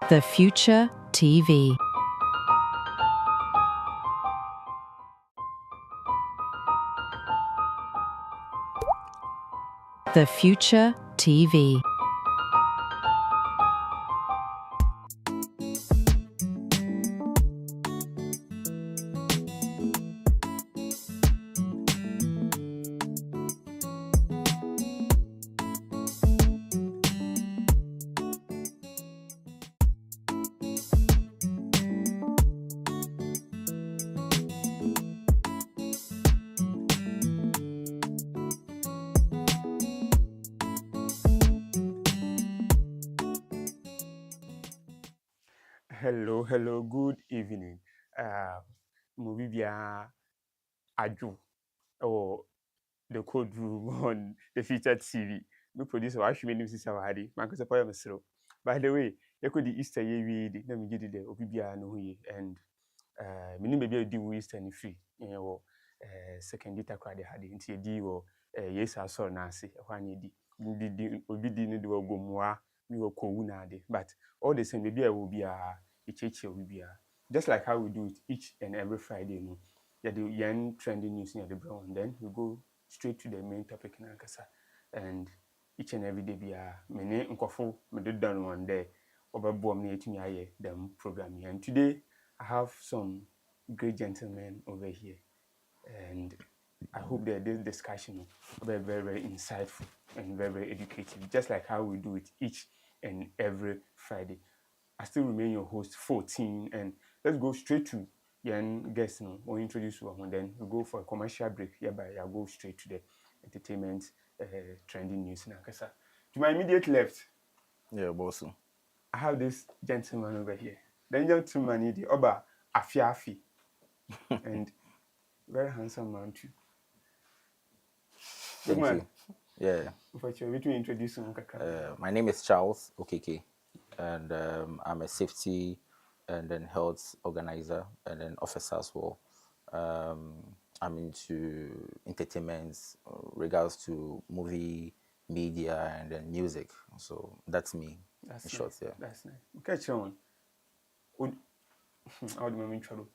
The Future TV. The Future TV. Hello, good evening. Movie via Aju or the code room on the featured TV. No producer, I should name Sister Wadi. Marcus Apoya Mesro. By the way, you could the Easter year, let me get it there, Obibia no ye, and many maybe a do Easter and free. You know, second data crowd had into a D or Yesu Asor Nancy, one ye di, Obidi no do go more, we will call Unade. But all the same, maybe I will be a will be just like how we do it each and every Friday. No, yeah, the young trending news near the brown, and then we go straight to the main topic in Ankasa. And each and every day be a many unkofo me do done one day over bomb near to me them program here. And today I have some great gentlemen over here, and I hope that this discussion will be very, very insightful and very, very educative, just like how we do it each and every Friday. I still remain your host, 14, and let's go straight to young guests now. We'll introduce one, and then we'll go for a commercial break. Hereby, I'll go straight to the entertainment trending news in Ankasa. To my immediate left, Yeah, boss. I have this gentleman over here. The gentleman is the Oba Afiafi, and very handsome man too. Thank man. you. Yeah. Unfortunately, introduce him. My name is Charles Okeke, and I'm a safety and then health organizer and then officer as well. I'm into entertainment, regards to movie, media, and then music. So that's me. That's in nice. short, yeah. That's nice. Okay, Sean. How do I mean trouble?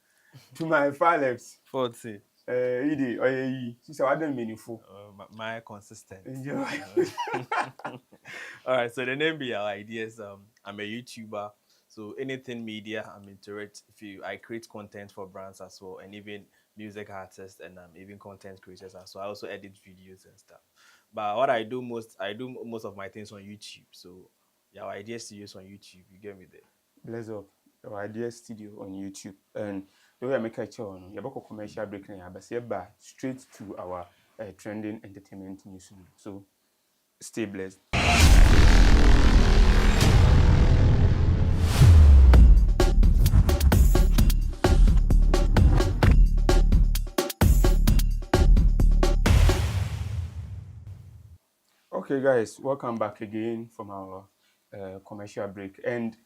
To my far left, 40. Idi, Oyeyi. Sister, what done meaningful? My consistent. Enjoy. All right, so the name be our ideas. I'm a YouTuber, so anything media, I'm into it. I create content for brands as well, and even music artists, and even content creators as well. I also edit videos and stuff. But what I do most of my things on YouTube. So yeah, our ideas to use on YouTube. You get me there. Bless up. Our idea studio on YouTube. And the way I make a show, you have a commercial break now, but say back straight to our trending entertainment news. So stay blessed. Okay, guys, welcome back again from our commercial break. And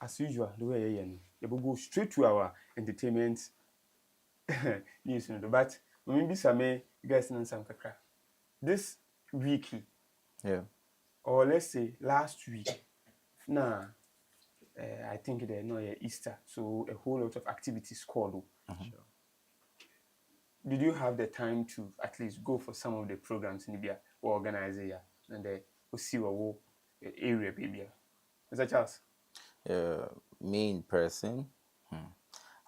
as usual, the way you will go straight to our entertainment news. But maybe some you guys know some kakra. This week, Yeah. or let's say last week, nah, I think they know Easter, so a whole lot of activities called. Sure. Did you have the time to at least go for some of the programs in Libya or organize here and we'll see what area baby? Mr. Charles? Me in person,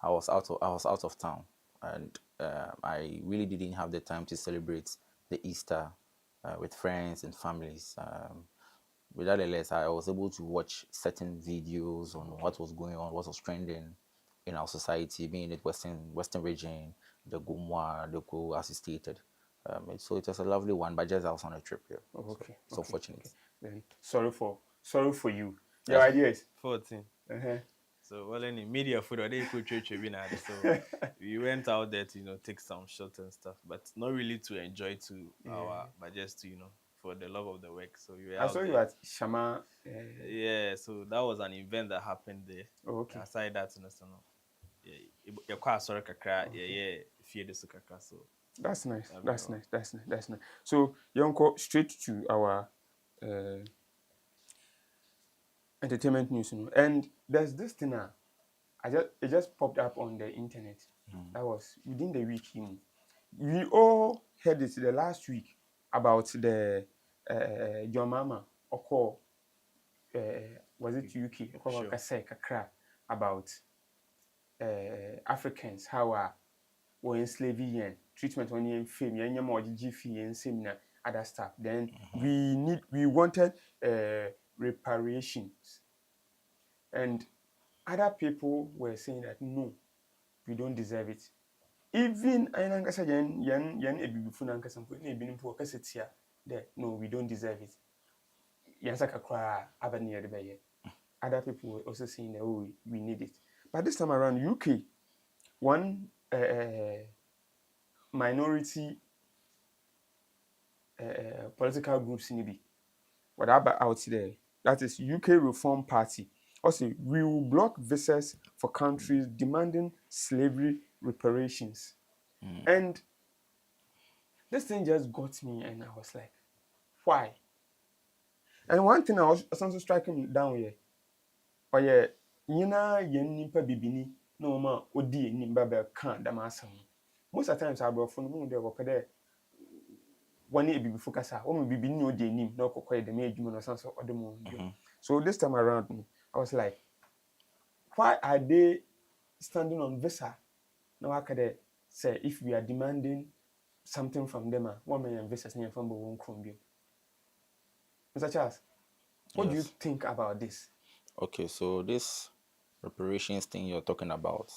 I was out of town, and I really didn't have the time to celebrate the Easter with friends and families. Without a less, I was able to watch certain videos on what was going on, what was trending in our society, being it Western region, the Gumwa, the Go, as stated. So it was a lovely one, but just I was on a trip here. Oh, okay. So fortunate. Okay. Then sorry for you. Your ideas? 14. Uh-huh. So well, any media food or they could church so we went out there to take some shots and stuff, but not really to enjoy but just to for the love of the work. So we were I out saw there. you at Shama. Yeah, so that was an event that happened there. Oh, okay. Aside that, you're quite sorry, kakra. Yeah, fear the kakra. So That's nice. That's nice. So, Yonko, straight to our entertainment news, and there's this thing it just popped up on the internet. That was within the week. We all heard it the last week about the John Mama Oko, was it UK? Oko Sure. Kase Kakra about Africans, how were enslaving yen, treatment on yen fame, yen more GG and seminar, other stuff. Then we wanted reparations. And other people were saying that no, we don't deserve it. Even I yen ebibifu nankasa mpo na ebi mpo kasa tia there, no, we don't deserve it. Yen saka kwa abani yede. Other people were also saying that oh, we need it. But this time around, UK, one minority political groups in what about out there? That is UK Reform Party. Also, we will block visas for countries demanding slavery reparations. And this thing just got me, and I was like, why? And one thing I was also striking down here, oh yeah, yen nipa bibini no ma odi nimba be kan da masam. Most of the times I brought from the there one ebi focus o me bibini no dey nim na okokoye dem adwuma no sense o dem o. So this time around I was like, why are they standing on visa? Now I could say if we are demanding something from them, what may investors near from won't come. Mr. Charles, what do you Yes. think about this? Okay, so this reparations thing you're talking about,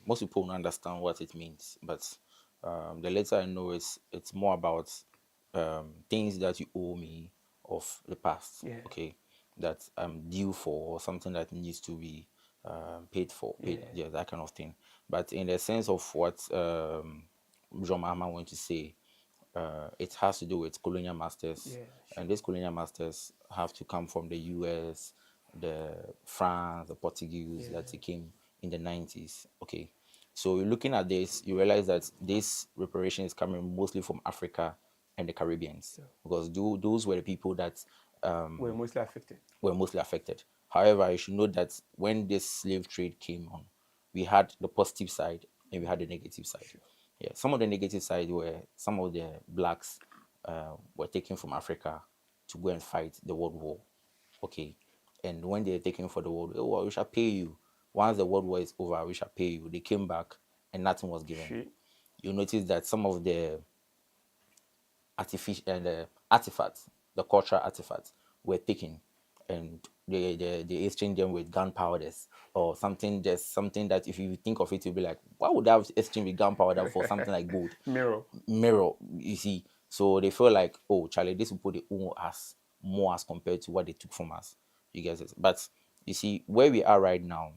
most people don't understand what it means, but the later I know it's more about things that you owe me of the past. Yeah. Okay, that I'm due for, or something that needs to be paid for, yeah, that kind of thing. But in the sense of what John Mahama went to say, it has to do with colonial masters, Yeah, and these colonial masters have to come from the US, the France, the Portuguese that they came in the 90s. Okay, so you're looking at this, you realize that this reparation is coming mostly from Africa and the Caribbeans, because those were the people that we're mostly affected. were mostly affected. However, you should know that when this slave trade came on, we had the positive side and we had the negative side. Yeah, some of the negative side were some of the blacks were taken from Africa to go and fight the World War. Okay, and when they're taken for the World War, oh, well, we shall pay you. Once the World War is over, we shall pay you. They came back and nothing was given. You notice that some of the artificial and artifacts, the cultural artifacts, were taken, and they exchange them with gunpowders or something. Just something that if you think of it, you'll be like, why would I exchange with gunpowder for something like gold? Mirror, you see. So they feel like, oh, Charlie, these people they owe us more as compared to what they took from us. You get it? But you see, where we are right now,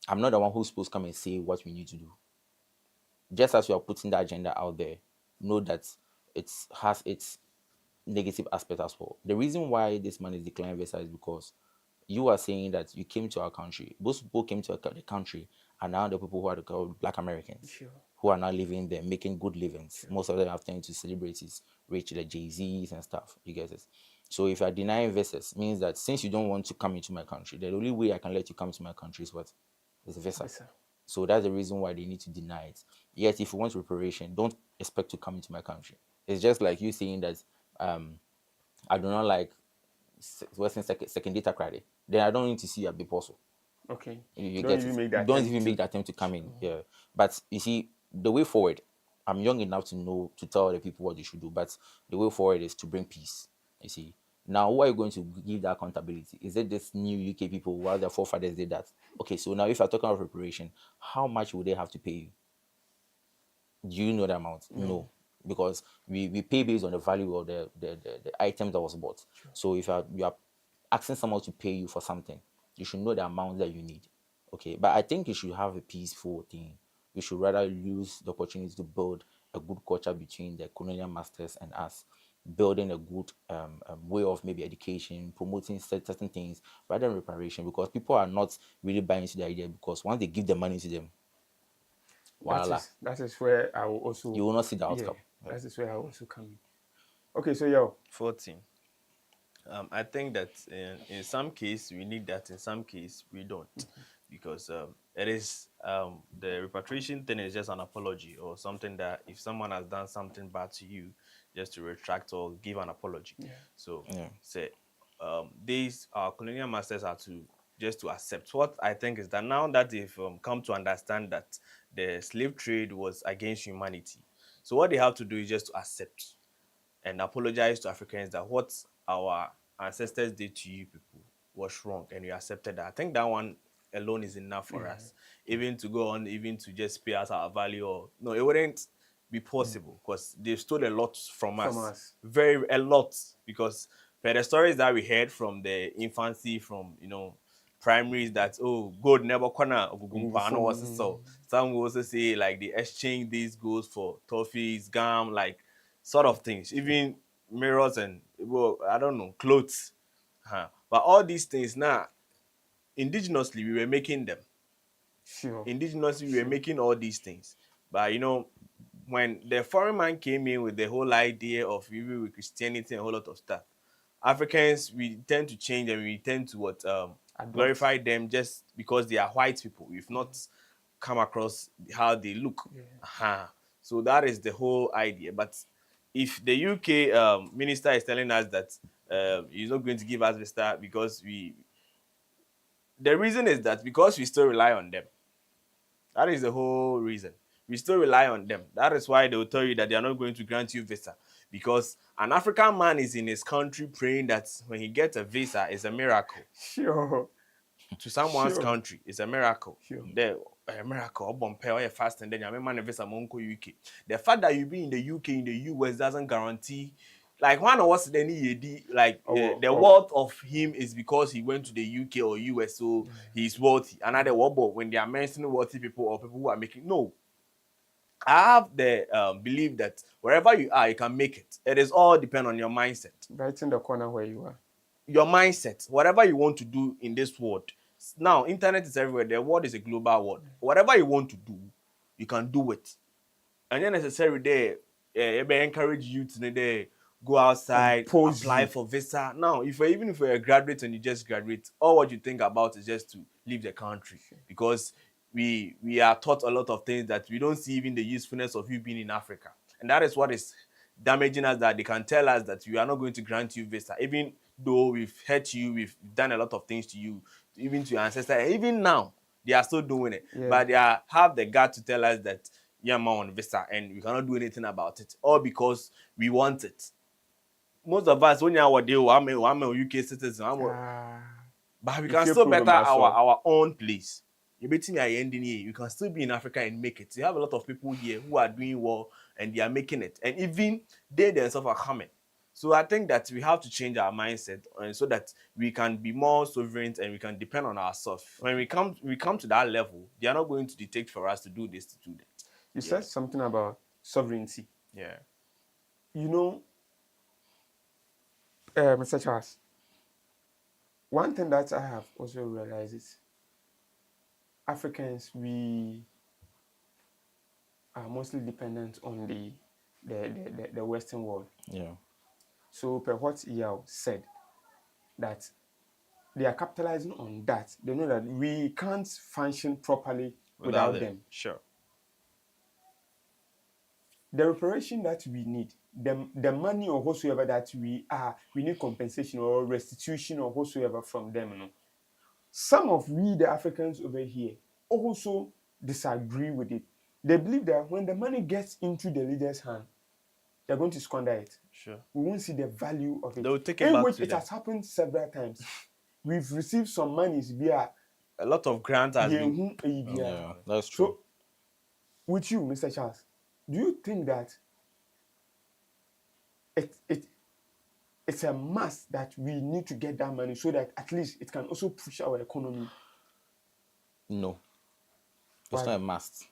I'm not the one who's supposed to come and say what we need to do. Just as you are putting the agenda out there, know that it has its negative aspect as well. The reason why this man is declining visa is because you are saying that you came to our country. Those people came to the country and now the people who are called Black Americans, who are now living there, making good livings. Most of them have turned to celebrities, rich, the Jay-Z's and stuff. You get it? So if you are denying visas, means that since you don't want to come into my country, the only way I can let you come to my country is what? Is a visa. So that's the reason why they need to deny it. Yet if you want reparation, don't expect to come into my country. It's just like you saying that I do not like Western second data credit, then I don't need to see a big also. Okay. You don't even make the attempt to come in. Yeah. But you see, the way forward, I'm young enough to know to tell the people what they should do, but the way forward is to bring peace. You see. Now, who are you going to give that accountability? Is it this new UK people while their forefathers did that? Okay, so now if you're talking about reparation, how much would they have to pay you? Do you know the amount? No. Because we pay based on the value of the item that was bought. So if you are asking someone to pay you for something, you should know the amount that you need. Okay, but I think you should have a peaceful thing. We should rather use the opportunity to build a good culture between the colonial masters and us, building a good way of maybe education, promoting certain things rather than reparation, because people are not really buying into the idea, because once they give the money to them, that is where I will also, you will not see the outcome. That is where I will also come in. Okay, so 14. I think that in some case we need that, in some case we don't, because it is the repatriation thing is just an apology or something that if someone has done something bad to you, just to retract or give an apology. So Yeah. say these colonial masters are to just to accept. What I think is that now that they've come to understand that the slave trade was against humanity, so what they have to do is just to accept and apologize to Africans that what our ancestors did to you people was wrong and you accepted that. I think that one alone is enough for us. Even to go on, even to just pay us our value or no, it wouldn't be possible because they stole a lot from us. Very a lot. Because per the stories that we heard from the infancy, from primaries that gold never corner I know what's so. Some will also say like they exchange these goods for toffees, gum, like sort of things, even mirrors and well, I don't know, clothes. But all these things now, indigenously, we were making them. Sure. Indigenously, we were making all these things. But when the foreign man came in with the whole idea of even with Christianity and a whole lot of stuff, Africans we tend to change and we tend to glorify them just because they are white people. We've not come across how they look. So that is the whole idea. But if the UK minister is telling us that he's not going to give us visa because the reason is that because we still rely on them. That is the whole reason. We still rely on them. That is why they will tell you that they are not going to grant you visa. Because an African man is in his country praying that when he gets a visa, it's a miracle. Sure. To someone's Sure. country, it's a miracle. Sure. A miracle. Or fast and then you man a visa monko UK. The fact that you be in the UK, in the US doesn't guarantee. Like one of what's the need, like the wealth of him is because he went to the UK or US, so he's wealthy. Another wobble when they are mentioning wealthy people or people who are making no. I have the belief that wherever you are, you can make it. It is all depend on your mindset. Right in the corner where you are. Your mindset, whatever you want to do in this world. Now, internet is everywhere. The world is a global world. Whatever you want to do, you can do it. And then necessarily there, encourage you to go outside, apply for visa. Now, even if you're a graduate and you just graduate, all what you think about is just to leave the country because we are taught a lot of things that we don't see even the usefulness of you being in Africa, and that is what is damaging us. That they can tell us that we are not going to grant you visa, even though we've hurt you, we've done a lot of things to you, even to your ancestors, and even now they are still doing it, but they have the gut to tell us that yeah, man on visa and we cannot do anything about it, all because we want it. Most of us, when you are deal, I'm a UK citizen, but we can still better our own place. You can still be in Africa and make it. You have a lot of people here who are doing well and they are making it, and even they themselves are coming. So I think that we have to change our mindset so that we can be more sovereign and we can depend on ourselves. When we come to that level, they are not going to dictate for us to do this, to do that. You said something about sovereignty. Yeah. Mr. Charles, one thing that I have also realized is Africans, we are mostly dependent on the Western world. Yeah. So per what Yao said, that they are capitalizing on that. They know that we can't function properly without them. Sure. The reparation that we need, the money or whatsoever that we need compensation or restitution or whatsoever from them. Some of we, the Africans over here, also disagree with it. They believe that when the money gets into the leader's hand, they're going to squander it. Sure. We won't see the value of it. They'll take it back to it has happened several times. We've received some monies via a lot of grants has been. Yeah, that's true. So, with you, Mr. Charles, do you think that it's a must that we need to get that money so that at least it can also push our economy? No, it's not a must,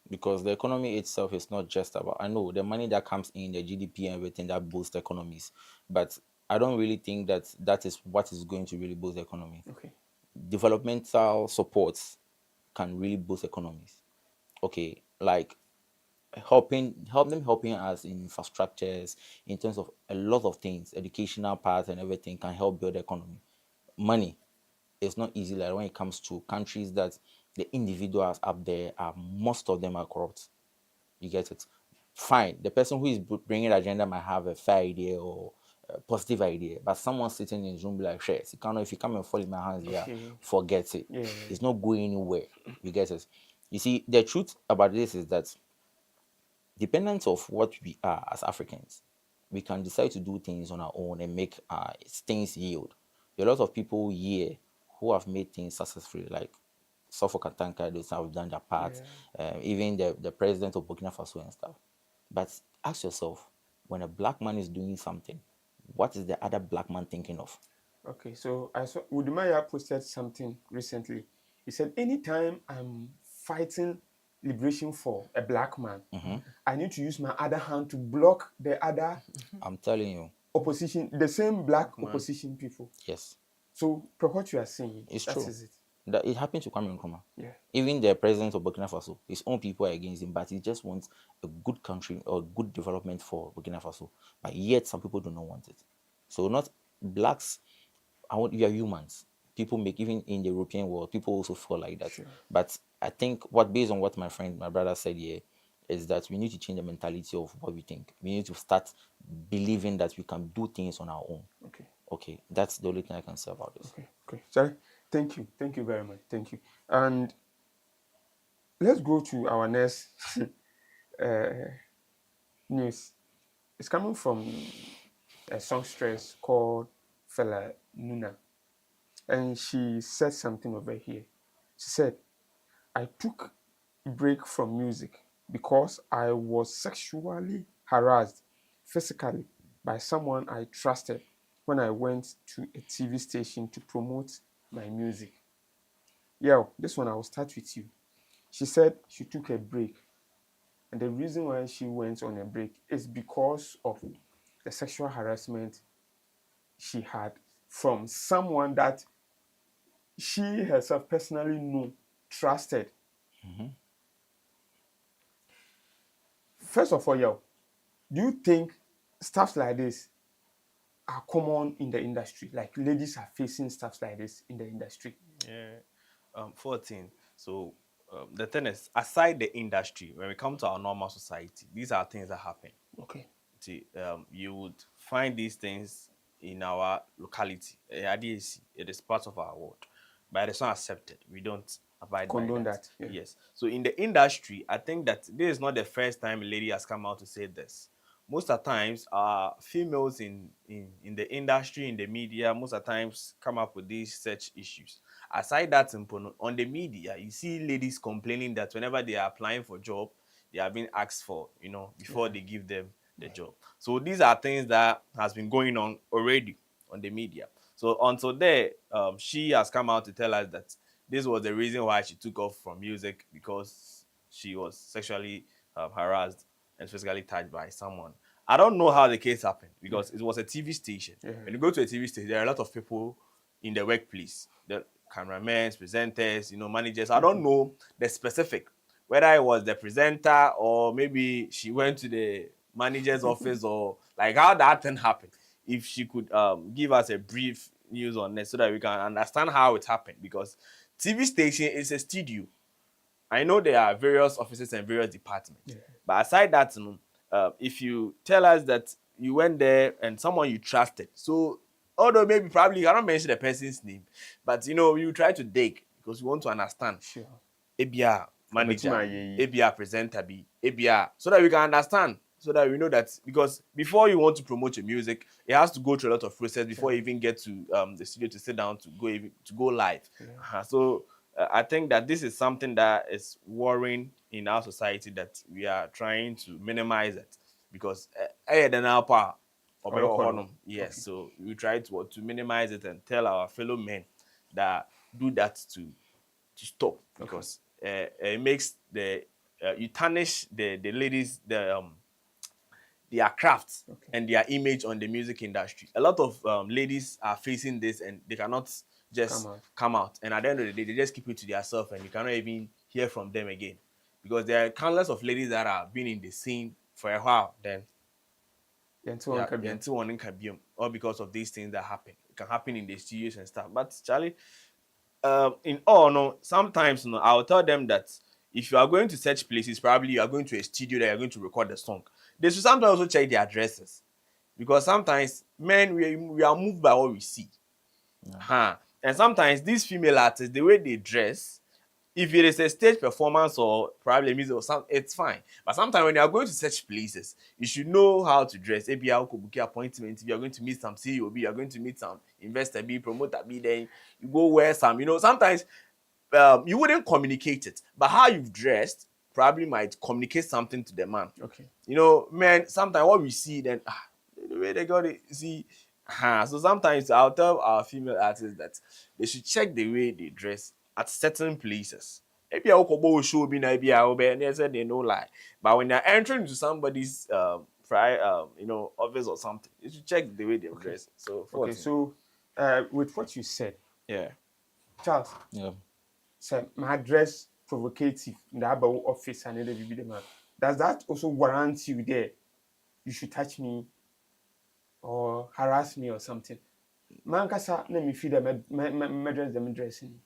because the economy itself is not just about, I know the money that comes in, the GDP and everything that boosts economies, but I don't really think that is what is going to really boost the economy. Okay. Developmental supports can really boost economies. Okay, like helping us in infrastructures, in terms of a lot of things, educational parts and everything can help build the economy. Money is not easy like when it comes to countries that the individuals up there are, most of them are corrupt. You get it? Fine. The person who is bringing the agenda might have a fair idea or a positive idea, but someone sitting in his room be like, "Shit, you can't. If you come and fall in my hands, yeah, Okay. forget it. Yeah. It's not going anywhere." You get it? You see, the truth about this is that, dependent of what we are as Africans, we can decide to do things on our own and make things yield. There are a lot of people here who have made things successfully, like Suffolk Katanka, those have done their part, even the president of Burkina Faso and stuff. But ask yourself, when a black man is doing something, what is the other black man thinking of? Okay, so I saw Udumaya posted something recently. He said, anytime I'm fighting liberation for a black man, I need to use my other hand to block the other I'm telling you, opposition, the same black opposition people. yes, So, per what you are saying, it's that true. is it. That it happened to Kwame Nkrumah. Yeah. Even the president of Burkina Faso, his own people are against him, but he just wants a good country or good development for Burkina Faso. But yet, some people do not want it. So, not blacks. We are humans. People make, even in the European world, people also feel like that. Sure. But I think based on what my brother said here, is that we need to change the mentality of what we think. We need to start believing that we can do things on our own. Okay. Okay, that's the only thing I can say about this. Okay. Sorry. Thank you very much. Thank you. And let's go to our next news. It's coming from a songstress called Fela Nuna. And she said something over here. She said, I took a break from music because I was sexually harassed physically by someone I trusted when I went to a TV station to promote my music. Yeah, this one I will start with you. She said she took a break. And the reason why she went on a break is because of the sexual harassment she had from someone that she herself personally knew, trusted. First of all, yo, do you think stuff like this are common in the industry? Like ladies are facing stuff like this in the industry? Yeah. 14. So the thing is, aside the industry, when we come to our normal society, these are things that happen. Okay. See, you would find these things in our locality. ADAC, it is part of our world, but it's not accepted. We don't abide Condone by that. that, yeah. Yes. So in the industry, I think that this is not the first time a lady has come out to say this. Most of the times, females in the industry, in the media, most of the times come up with these such issues. Aside that, on the media, you see ladies complaining that whenever they are applying for job, they are being asked for, before they give them the job. So these are things that has been going on already on the media. So until there, she has come out to tell us that this was the reason why she took off from music, because she was sexually harassed and physically touched by someone. I don't know how the case happened, because it was a TV station. When you go to a TV station, there are a lot of people in the workplace, the cameramen, presenters, managers. I don't know the specific, whether it was the presenter or maybe she went to the manager's office, or like how that thing happened. If she could give us a brief news on it so that we can understand how it happened, because TV station is a studio. I know there are various offices and various departments, but aside that, if you tell us that you went there and someone you trusted, so although maybe probably you cannot mention the person's name, but you try to dig because you want to understand. Sure. Ebia manager, Obetima, ebia presenter be, ebia, so that we can understand, so that we know that, because before you want to promote your music, it has to go through a lot of process before you even get to the studio to sit down to go live. So I think that this is something that is worrying in our society, that we are trying to minimize it, because yes, so we try to minimize it and tell our fellow men that do that to stop, because it makes you tarnish the ladies, their crafts and their image on the music industry. A lot of ladies are facing this, and they cannot just come out. And at the end of the day, they just keep it to themselves, and you cannot even hear from them again, because there are countless of ladies that have been in the scene for a while. Then into one in all because of these things that happen. It can happen in the studios and stuff. But Charlie, in all, no, sometimes no, I'll tell them that if you are going to such places, probably you are going to a studio that you're going to record the song. They should sometimes also check the addresses, because sometimes men we are moved by what we see. And sometimes these female artists, the way they dress, if it is a stage performance or probably music or something, it's fine. But sometimes when you are going to such places, you should know how to dress. If you are going to appointment, if you are going to meet some CEO, you are going to meet some investor, promoter, then you go wear some. Sometimes you wouldn't communicate it, but how you've dressed probably might communicate something to the man. Okay. Men, sometimes what we see, then the way they got it, see. So sometimes I'll tell our female artists that they should check the way they dress at certain places. Maybe I'll go show me, maybe I'll be, and they said they know lie. But when they're entering into somebody's office or something, you should check the way they dress. So with what you said, yeah, Charles, so my dress provocative in the about office and the man. Does that also warrant you there? You should touch me or harass me or something. Man, kasa let me feel my dress them dressing.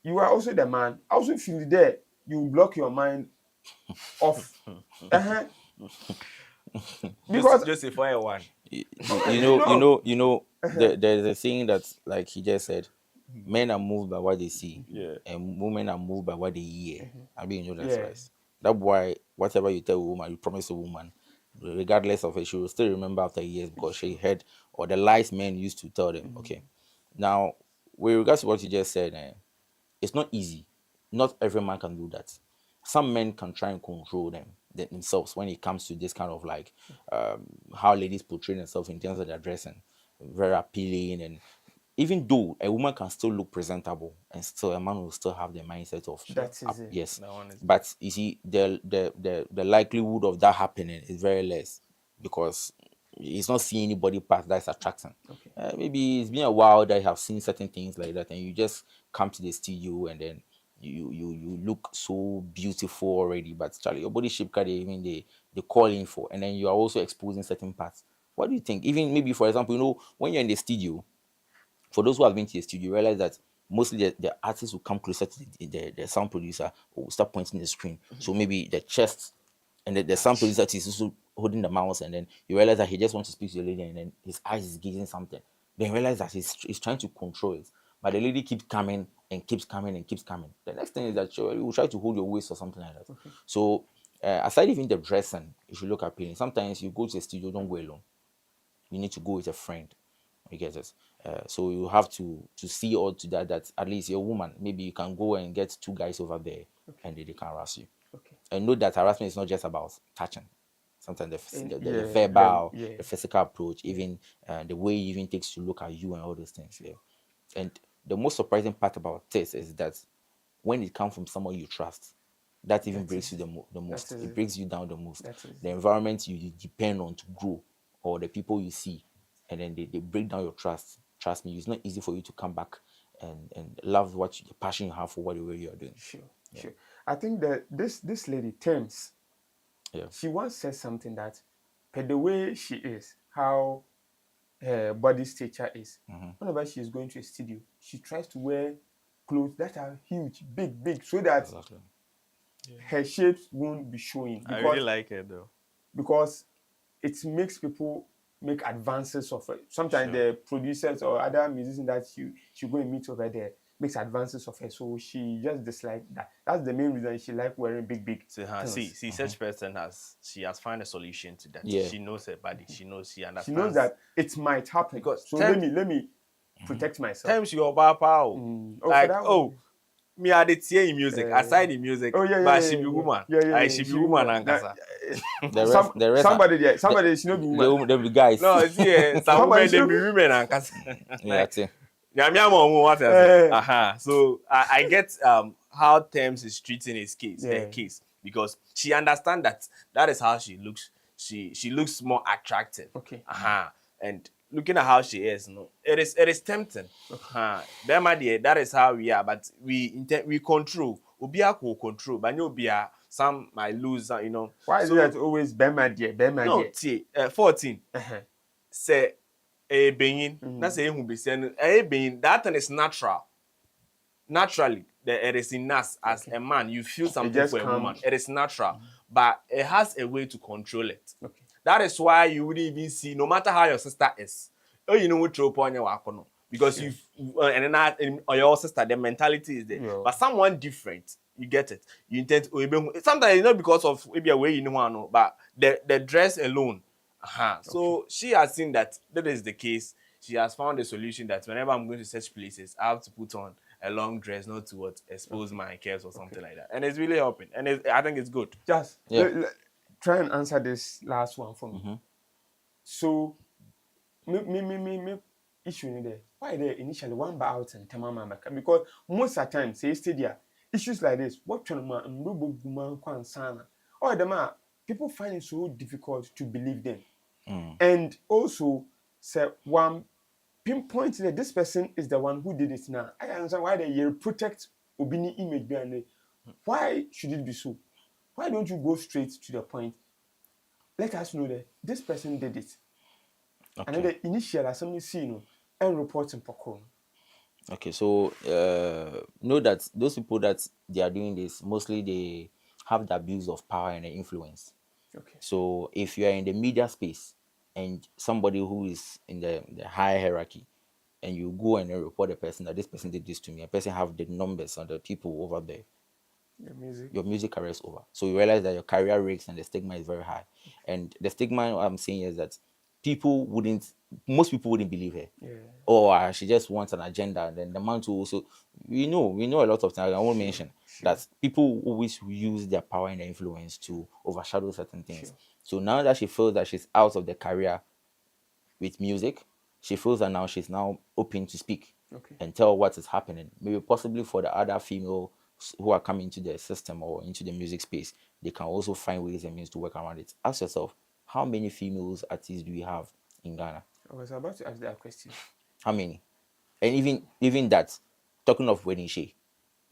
You are also the man. I also feel there. You block your mind off. Because just if I one. There's a saying that, like he just said, men are moved by what they see, and women are moved by what they hear. I mean, that's right. That's why whatever you tell a woman, you promise a woman, regardless of it, she will still remember after years, because she heard or the lies men used to tell them. Okay, now with regards to what you just said, it's not easy. Not every man can do that. Some men can try and control themselves when it comes to this kind of like how ladies portray themselves in terms of their dressing, very appealing. And even though a woman can still look presentable, and still a man will still have the mindset of yes. But you see, the likelihood of that happening is very less, because he's not seeing anybody past that's attracting. Maybe it's been a while that you have seen certain things like that, and you just come to the studio and then you look so beautiful already, but Charlie, your body shape card even they call in for, and then you are also exposing certain parts. What do you think? Even maybe, for example, when you're in the studio, for those who have been to the studio, you realize that mostly the artists will come closer to the sound producer, or will start pointing the screen. So maybe the chest, and the sound producer is also holding the mouse, and then you realize that he just wants to speak to the lady, and then his eyes is gazing something. Then you realize that he's trying to control it, but the lady keeps coming and keeps coming and keeps coming. The next thing is that you will try to hold your waist or something like that. So aside even the dressing, if you look at appealing, sometimes you go to the studio, don't go alone. You need to go with a friend. You get it. So you have to see all to that at least you're a woman. Maybe you can go and get two guys over there, and they can harass you. And know that harassment is not just about touching. Sometimes the verbal, the physical approach, even the way he even takes to look at you and all those things. Yeah. And the most surprising part about this is that when it comes from someone you trust, that even breaks you the most. It breaks you down the most. The environment you depend on to grow, or the people you see, and then they break down your trust. Trust me, it's not easy for you to come back and love the passion you have for what you are doing. Sure. I think that this lady, Thames, she once said something that, per the way she is, how her body stature is, whenever she is going to a studio, she tries to wear clothes that are huge, big, so that her shapes won't be showing. I really like it though. Because it makes people make advances of it. Sometimes the producers or other musicians that she go and meet over there makes advances of her. So she just dislikes that. That's the main reason she like wearing big. See, such person has found a solution to that. She knows her body. She knows, she understands. She knows that it might happen. So let me protect myself. Times your papa, me are the TA in music, aside in music, but she be woman. She be woman and kasa. The rest somebody she not be woman. They be guys. No, see, some women they be women and kasa. So I get how Thames is treating his case, because she understands that is how she looks. She looks more attractive. And looking at how she is, it is tempting. That is how we are, but we control. Obia will control, but Obia some might lose, you know. Why is So, that always Bema dear, Bema no, dear? 14. Uh-huh. Say a being, not say who be saying a being that one is natural. Naturally, it is in us as Okay. a man, you feel It something just for a woman. comes. It is natural, but it has a way to control it. Okay. That is why you wouldn't even see, no matter how your sister is, oh, you know what you're upon your wakono. Because Sure. and then or your sister, the mentality is there. Yeah. But someone different, you get it. You intend to, sometimes it's not because of maybe a way you know, but the dress alone. So she has seen that is the case. She has found a solution that whenever I'm going to such places, I have to put on a long dress, not to expose my curves or something like that. And it's really helping. And I think it's good. Just Yeah. try and answer this last one for me. Mm-hmm. So, me issue in there. Why there initially one by out and Tamama because most of the time, say stadia issues like this. What Chonoma and Rubo Guman Kwansana or the ma people find it so difficult to believe them. And also say one pinpoint that this person is the one who did it now. I understand why they protect Obini image behind. Why should it be so? Why don't you go straight to the point? Let us know that this person did it. Okay. And then the initial assembly scene and reporting for Okay, so know that those people that they are doing this, mostly they have the abuse of power and influence. Okay. So if you are in the media space and somebody who is in the high hierarchy, and you go and then report the person that this person did this to me, a person have the numbers on the people over there, your music career is over. So you realize that your career risks and the stigma is very high. And the stigma I'm saying is that most people wouldn't believe her. Yeah. Or she just wants an agenda. And then the man too also, we know a lot of times, I won't mention that people always use their power and their influence to overshadow certain things. So now that she feels that she's out of the career with music, she feels that now she's now open to speak and tell what is happening. Maybe possibly for the other female who are coming into the system or into the music space, they can also find ways and means to work around it. Ask yourself, how many females artists do we have in Ghana? I was about to ask that question. How many? And even that, talking of when she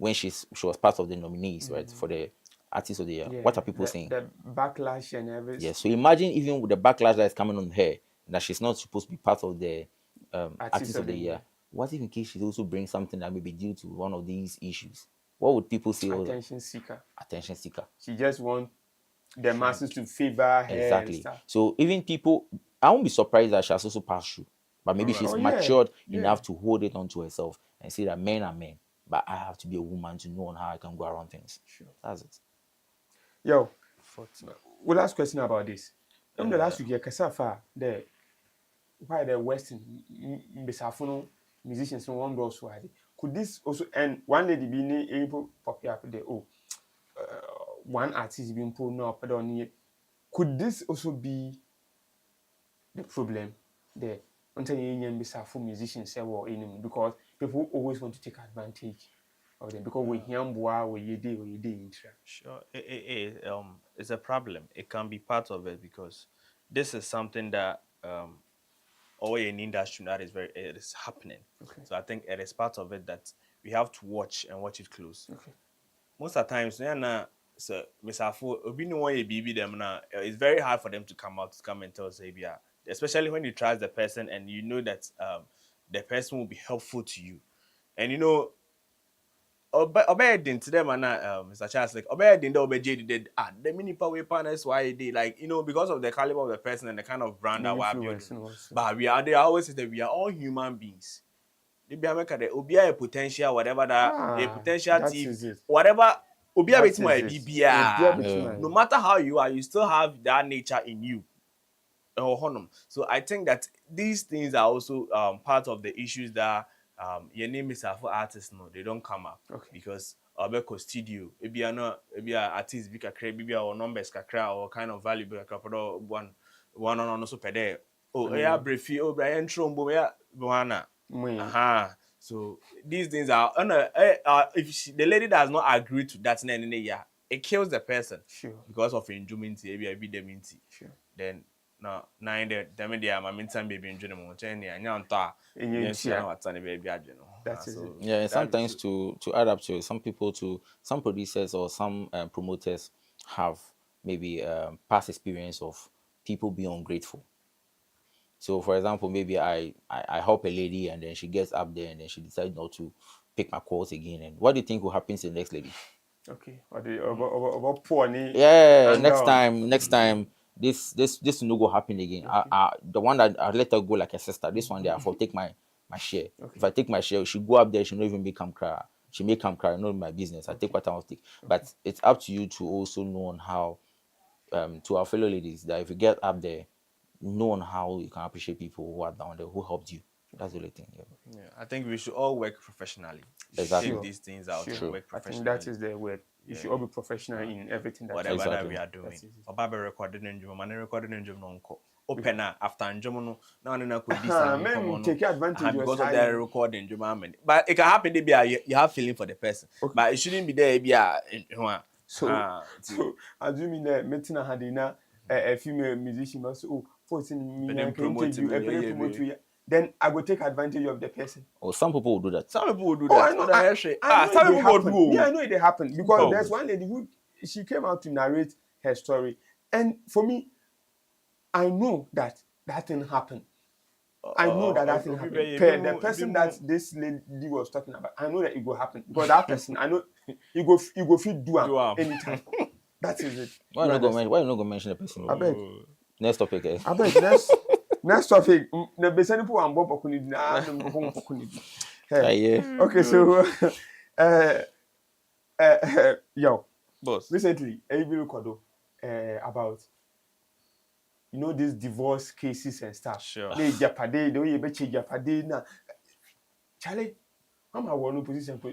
was part of the nominees, right, for the artist of the year. What are people saying? The backlash and everything. Yeah, so imagine even with the backlash that is coming on her, that she's not supposed to be part of the artist of the year. What if in case she also brings something that may be due to one of these issues? What would people say? Attention seeker. Attention seeker. She just wants the masses to favor her. Exactly. So even people, I won't be surprised that she has also passed through. But maybe she's matured enough to hold it onto herself and say that men are men, but I have to be a woman to know on how I can go around things. Sure. That's it. Yo, one last question about this. In the last week, Kasafa, why the Western musicians one bros could this also and one lady be able pop up there? One artist being pulled up on here. Could this also be the problem there? Until you musicians say because people always want to take advantage of them because we hear we day. Sure, it's a problem. It can be part of it because this is something that or in industry that it is happening. So I think it is part of it that we have to watch and watch it close. Most of the times, so Mr. Afo, it's very hard for them to come and tell us, especially when you trust the person and you know that the person will be helpful to you. And you know, obey to them and Mr. Charles like obey didn't obey did the mini power partners why they like because of the caliber of the person and the kind of brand that we're building. But they always say that we are all human beings. They be America the obia a potential whatever that a potential thief whatever obia bit my BBA. No matter how you are, you still have that nature in you. So I think that these things are also part of the issues that your name is for artists no they don't come up because Obeko studio maybe artist big kakra maybe our numbers kakra or kind of value big kakra one on also per day brefi Brian Trombo Buhana so these things are if the lady does not agree to that it kills the person because of enjoyment then no nine there them there my meantime baby enjoy them on chain yeah nyanta Enye yes ntia. na watani baby adwene That is it. so Yeah, and that sometimes to add up to it, some producers or some promoters have maybe past experience of people being ungrateful. So, for example, maybe I help a lady and then she gets up there and then she decides not to pick my calls again. And what do you think will happen to the next lady? Okay. Or the about poor ni Yeah, and down. next time, this no go happen again. The one that I let her go like a sister. This one there, for take my share. Okay. If I take my share, she go up there, she not even become cry. She may come cry, not my business. I take what I want to take. But it's up to you to also know on how, to our fellow ladies, that if you get up there, know on how you can appreciate people who are down there, who helped you. That's the only thing. Yeah. yeah I think we should all work professionally. We should Exactly. take these things out Sure. and work I think professionally. that is the word. You Yeah. should all be professional in everything that Whatever you that Exactly. we are doing. That's it. Oba be recorded in Juma, man recorded in Juma no open after Njuma no now na could this men take advantage because of of their recording Juma man. But it can happen they be you have feeling for the person. Okay. But it shouldn't be there be a so assuming that meeting had in a female musician also oh 14 million can interview a promote you, then I will take advantage of the person. Or some people will do that. some people will do Oh, that. I know. I know Some it people happen. will Me, I do. know it happened because Oh. there's one lady who she came out to narrate her story, and for me, I know that thing happened. I know that thing happened. The person that this lady was talking about, I know that it will happen because that person, I know, you go feel do anytime. That is it. Why not go mention the person? I beg. Next topic. I beg. Next topic. The best people are more opportunity. Yeah. Okay, so yo, Boss. recently, everybody record about these divorce cases and stuff. Sure. They Japade, the way you bet Japade na. Charlie, I'm a one position for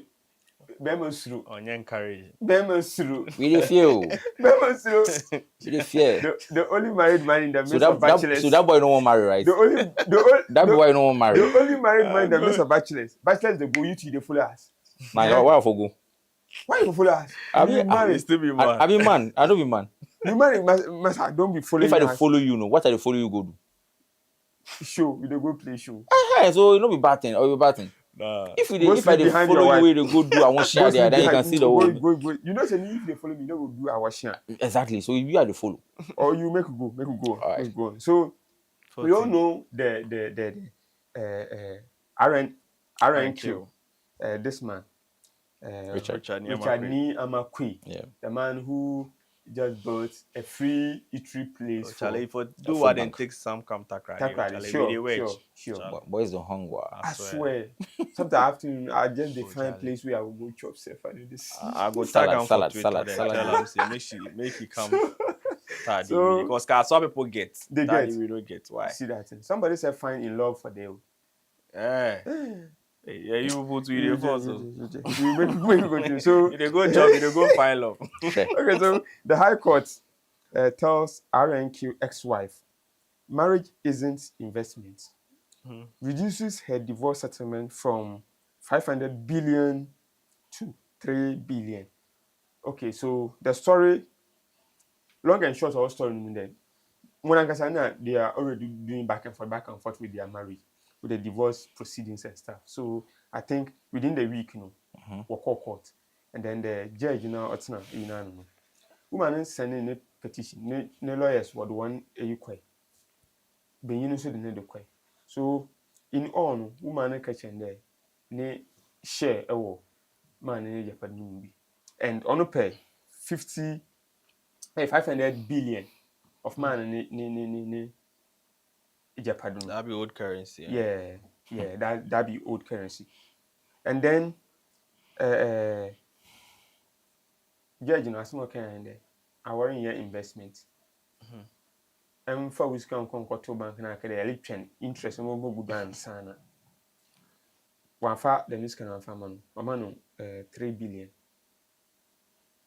Bemus through. On encourage. Bemus through. We feel. Bemus through. We fear. The only married man in the midst So of bachelors. so that boy don't want marry, right? The only That boy don't want marry. The only married man in the midst of bachelors. Bachelors they go you to the full ass. Man, why for go? Why you follow us? I married. Still be man. I be man. I don't be man. You married, must don't be following. If I don't follow you, no, what I dey follow you go do? Show, you dey go play show. So you know be bad thing or you bad thing. Nah. If Go I dey behind follow your you, where they go do I want share there, then you can see the whole. Go. You know, say if they follow me, they go do our share. Exactly. So you are the follow. Or you make it go. All right. Let's go on. So 14. we all know the RNQ. This man, Richard Ni Amakwe. Yeah. The man who just built a free eatery place for Charlie, if you do food what bank. and take some come Takrady. Charlie, Sure. Boys don't hunger. I swear. Sometimes afternoon, I just dey find place where I will go chop self and this. I go Salad, tag him for salad, Twitter. salad, Then salad. Tell him say make he come. So- Because some people get. They Daddy get. we don't get. Why? See that thing. Somebody said find in love for them. Yeah, you people to you first. You make it go through. So You dey go job, you dey go find love. okay, so the High Court tells RNQ ex-wife, marriage isn't investment. Reduces her divorce settlement from 500 billion to 3 billion. Okay, so the story, long and short of our story, they are already doing back and forth with their marriage, with the divorce proceedings and stuff. So I think within the week, we'll call court. And then the judge, woman is sending a petition. The lawyers were the one a quay. But you know, so the quay. So in all, woman catching there, ne share a war, man in Japan. And on pay 500 billion of man in Japan. That'd be old currency. Yeah, that be old currency. And then judge no asmo kan there. Our in your investment. For we can come to bank na ka dey litwen interest mo go dan sana. One fa the news can farm no 3 billion.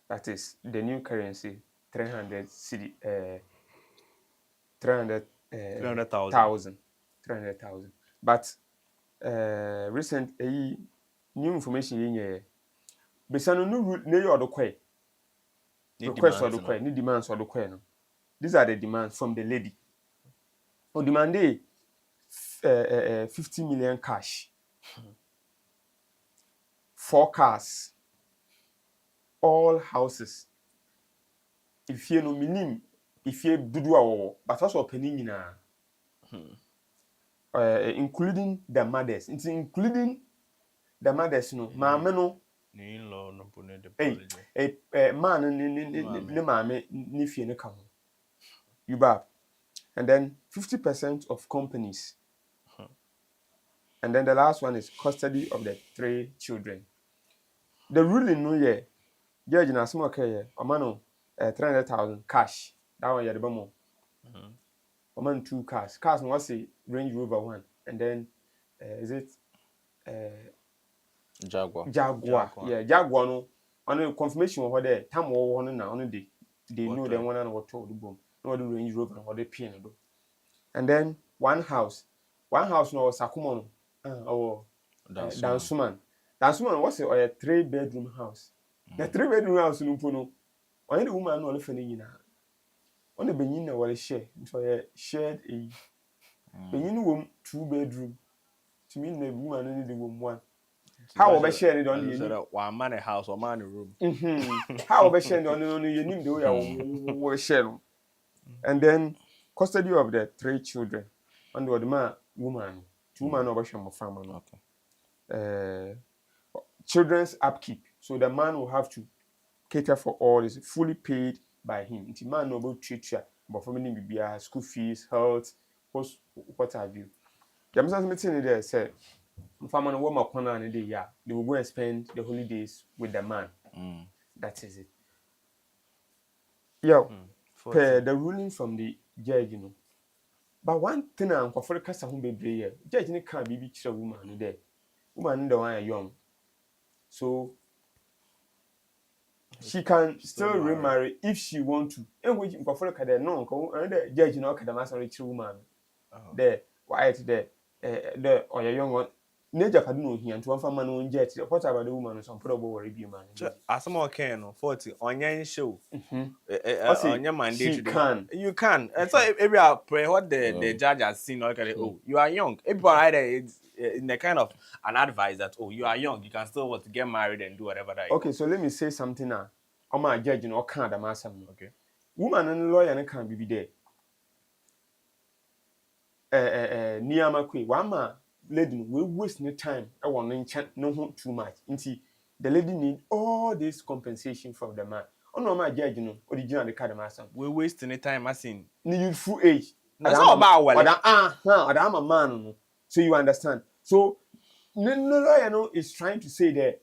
That is the new currency 300 cedi 300,000. But recent new information in Besano no your the request or the quay, need demands or the quay. These are the demands from the lady. or demand 50 million cash, 4 cars, all houses. If you know minim, if you do but also penny including the mothers, it's including the mothers, no, mama no. In-law no put the A man ne mame ne fie ne ka ho. You bab. And then 50% of companies. And then the last one is custody of the 3 children. The ruling no ye judge na small okay omano 300,000 cash. That one ye the bomo. Oman 2 cars. Cars no say Range Rover 1 and then is it Jaguar. Yeah, Jaguar no on confirmation over there time one na on they know the one and what told the bomb. No the Range Rover or the pin. And then one house no Sakumono or Dansuman was a 3-bedroom house. The 3-bedroom house no pono. Only the woman no lefeni na. On the benin na share. So a shared a benin room 2-bedroom. To me the woman only the room 1. How over share it on the one man a house or man a room. How over share it on you need the share. And then custody of the 3 children. And the man woman 2 man over share family. Okay. Children's upkeep. So the man will have to cater for all this, fully paid by him. The man no about teacher, but for many BBA, school fees, health, what have you. The man meeting there said, "Farmer no work corner and day, yeah, they will go and spend the holidays with the man." That is it. Yo, per the ruling from the judge, you know. But one thing I'm for the cast home baby here, judge ni can't be a woman there. Woman the one young. So she can still remarry if she want to. And which for the no, and the judge no can master rich woman. There, quiet there, the or a young one. Nature can know here and to one family no jet. What about the woman? Some probable worry be man. As some more can 40 on your show. On your mandate, you can. And so every pray what the judge has seen. Okay, oh, you are young. Everybody is in the kind of an advice that oh, you are young. You can still want to get married and do whatever that. Okay, so let me say something now. I'm a judge, you know, can't the master. Okay, woman and lawyer can't be there. Niyama kwe wama lady we waste no time. I want no too much. Inti the lady need all this compensation from the man. Oh no, my judge, you know, original the card master. We waste any time. I seen need full age. That's all about well. Or I'm a man. So you understand. So no lawyer no is trying to say that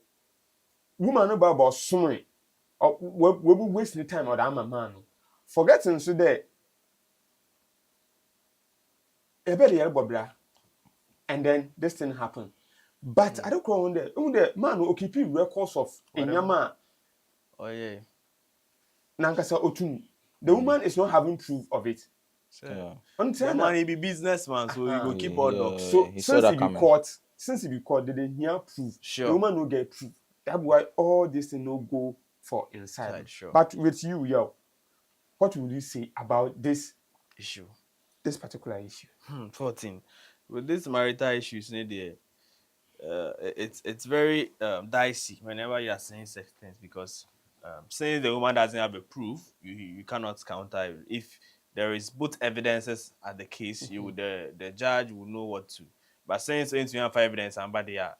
woman no about summary or we waste the time or I'm a man. Forgetting so that and then this thing happened. But I don't call on the man who keep records of Enyama. Oh yeah. Nankasa Otum. The woman is not having proof of it. Yeah. The man he be businessman, so he go keep all dogs. So since he be caught, they didn't hear proof. Sure. The woman will get proof. That's why all this thing no go for inside. Sure. But with you, yo, what would you say about this issue? This particular issue. 14. With this marital issues, it's very dicey whenever you are saying such things because since the woman doesn't have a proof, you cannot counter it. If there is both evidences at the case, you would the judge will know what to. But since you have evidence and but they are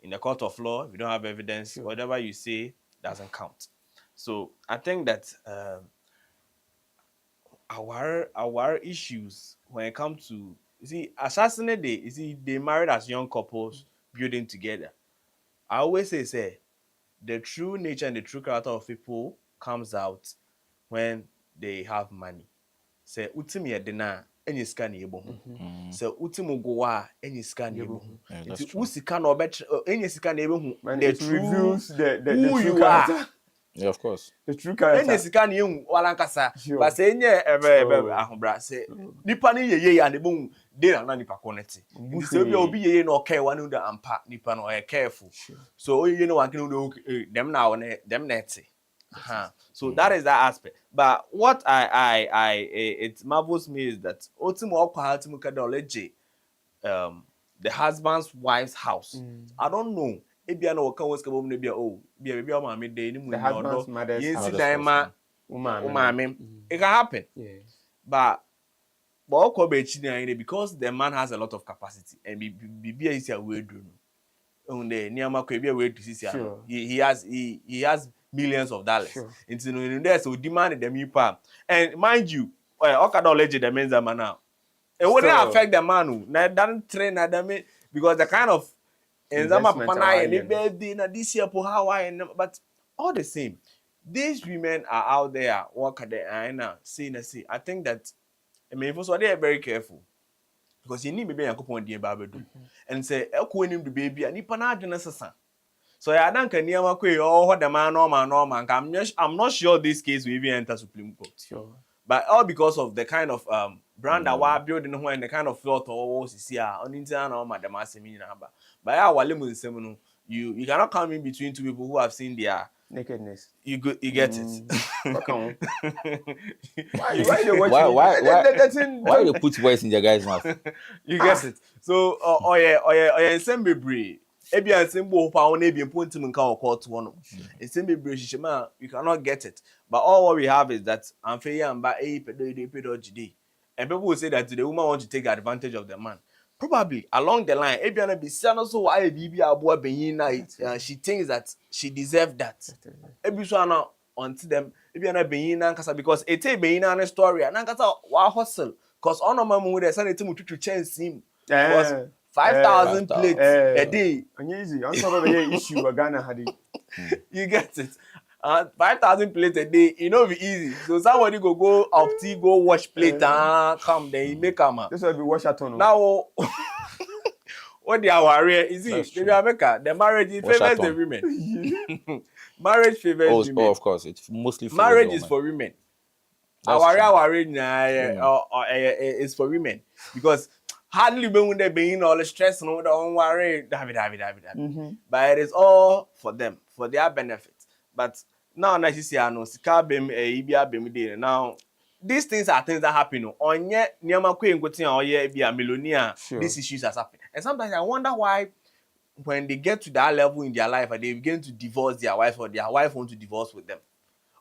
in the court of law, if you don't have evidence, whatever you say doesn't count. So I think that our issues when it comes to assassinate day, they married as young couples building together. I always say the true nature and the true character of people comes out when they have money. Say utimi edena enyi sika na yebo ho. Say utimi gowa enyi sika na yebo ho. Nti usika na obet enyi sika na yebo ho. It reveals the true character. Yeah, of course. The true character. Enyi sika na yemu walankasa. But say enye ebe ahobra say nipa na yeye ya na ebo dey na nipa connect. Nti say obi yeye na okay one da ampa nipa na careful. So oyeye na wan kinu dem na ete. So that is that aspect. But what it marvels me is that the husband's wife's house. I don't know. Ebia na waka was kabom nebia oh bia baby o mama dey ni mu The husband's mother's yensi house. dan ma umame. It can happen. Yeah. But because the man has a lot of capacity and be is a way do Sure. he has millions of dollars. Sure. Into no there so demand the me and mind you okada legend the men's man now it wouldn't affect the man who na don't train na them because the kind of this year for Hawaii but all the same these women are out there working there see I think that I mean first they are very careful because you need maybe a couple of days babedu and say him the baby and nipa na adwene sesa so I don't can near what the man normal I'm not sure this case will even enter Supreme Court. Sure. But all because of the kind of brand that we're building and the kind of thought or see on internet or madam number. But you cannot come in between two people who have seen their nakedness. You get it. Why you put words in your guy's mouth? You get it. So same baby. Ebian symbol for our navy and point to court one. It's same baby you cannot get it. But all what we have is that I'm fair and by a pedo. And people will say that the woman wants to take advantage of the man. Probably along the line, Ebiana be so why Bibi Abua Benina, she thinks that she deserves that. Ebiswana onto them, Ebiana Benina Kasa because it's a Benina story and Nankasa wa hustle. Because on my mood, there's anything to change him. Because 5,000 plates a day. Easy. On top of the issue, a Ghana had it. You get it. 5,000 plates a day, it no be easy. So somebody go up tea, go wash plate, come then you make come. This will be wash at home. Now, what they are worried is it? The marriage favors the women. Marriage favors women. Oh, of course, it's mostly for marriage is for women. Our is for women because hardly when they being all the stress and all the own worry. But it is all for them, for their benefit. But now, now these things are things that happen. On yet, be a millionaire. These issues has happened, and sometimes I wonder why, when they get to that level in their life, they begin to divorce their wife or their wife want to divorce with them,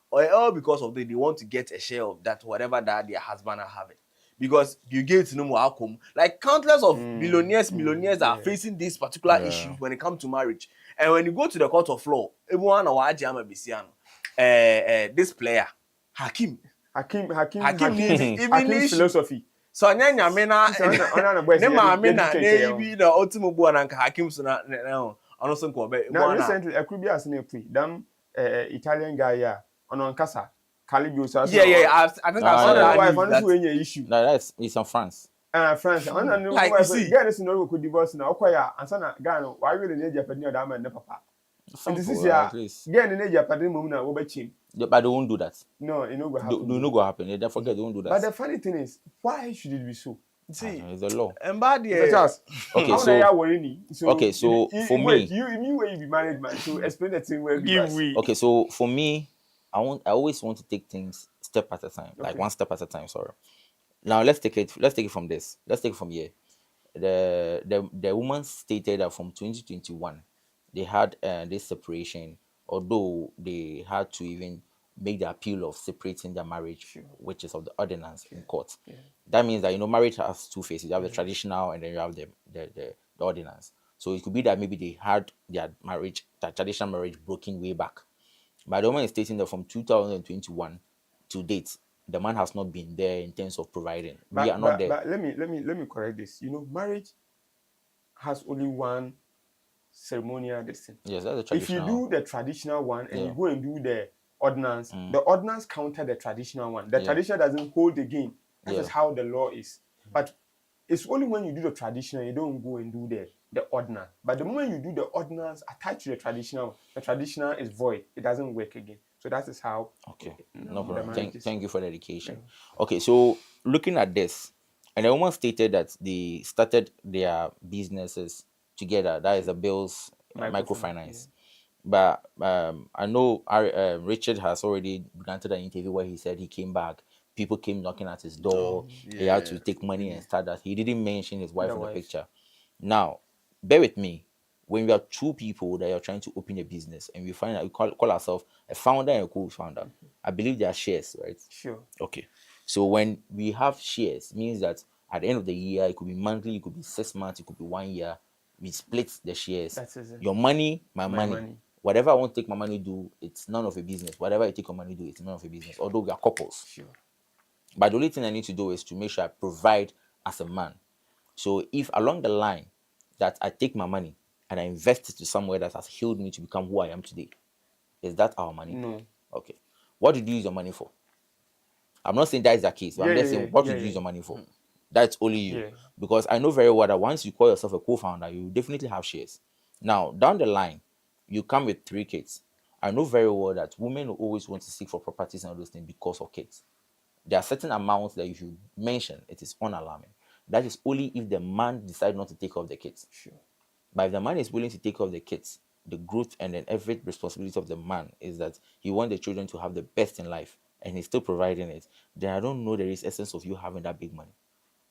or all because of they want to get a share of that whatever that their husband are having. Because you get to know more outcome. Like countless of millionaires are facing these particular issues when it comes to marriage. And when you go to the court of law, everyone this player, Hakim Hakim's philosophy. So nyanya mena ne maame na bi na otumo bu ananka Hakim so na ono so nko be. Now recently a could be as an Italian guy here on Casa. Yeah. I think I saw that issue. No, it's in France. France. Like you see, guys no could divorce now. Okoya ansana Ghana. Why really need Japan near that man papa? And this is ya. Get in Japan mum na obechim. But they won't do that. No, it no go happen. Do no go happen. They forget they won't do that. But the funny thing is, why should it be so? See, it's the law. And bad okay, so for me, you where you be married man. So explain the thing where we. Okay, so for me, I always want to take things step at a time, like one step at a time. Sorry. Now let's take it from this. Let's take it from here. The woman stated that from 2021 they had this separation, although they had to even make the appeal of separating their marriage, which is of the ordinance in court. Yeah. That means that marriage has two phases. You have the traditional and then you have the ordinance. So it could be that maybe they had their traditional marriage broken way back. But the woman is stating that from 2021 to date, the man has not been there in terms of providing. We are not there. But let me correct this. Marriage has only one ceremonial destiny. Yes, that's the traditional. If you do the traditional one and you go and do the ordinance, the ordinance counter the traditional one. The traditional doesn't hold the game. That is how the law is. But it's only when you do the traditional, you don't go and do the ordinance. But the moment you do the ordinance attached to the traditional is void. It doesn't work again. So that is how. Okay, no problem. Thank you for the education. Yeah. Okay, so looking at this, and the woman stated that they started their businesses together. That is the Bills microfinance. But I know Richard has already granted an interview where he said he came back. People came knocking at his door. He had to Yeah. take money and start that. He didn't mention his wife The in the wife. picture. Now, bear with me. When we are two people that are trying to open a business and we find that we call ourselves a founder and a co-founder, I believe there are shares, right? Sure. Okay. So when we have shares, means that at the end of the year, it could be monthly, it could be 6 months, it could be 1 year. We split the shares. That is it. Your money, my My money. money. Whatever I want to take my money do, it's none of a business. Whatever I take your money do, it's none of a business. Although we are couples. Sure. But the only thing I need to do is to make sure I provide as a man. So if along the line that I take my money and I invest it to somewhere that has healed me to become who I am today, is that our money? No. Okay. What did you use your money for? I'm not saying that is the case, but I'm just saying what yeah, did you yeah. use your money for? That's only you. Yeah. Because I know very well that once you call yourself a co-founder, you definitely have shares. Now, down the line, you come with 3 kids. I know very well that women will always want to seek for properties and all those things because of kids. There are certain amounts that if you mention, it is unalarming. That is only if the man decides not to take care of the kids. Sure. But if the man is willing to take care of the kids, the growth and then every responsibility of the man is that he wants the children to have the best in life and he's still providing it, then I don't know there is essence of you having that big money.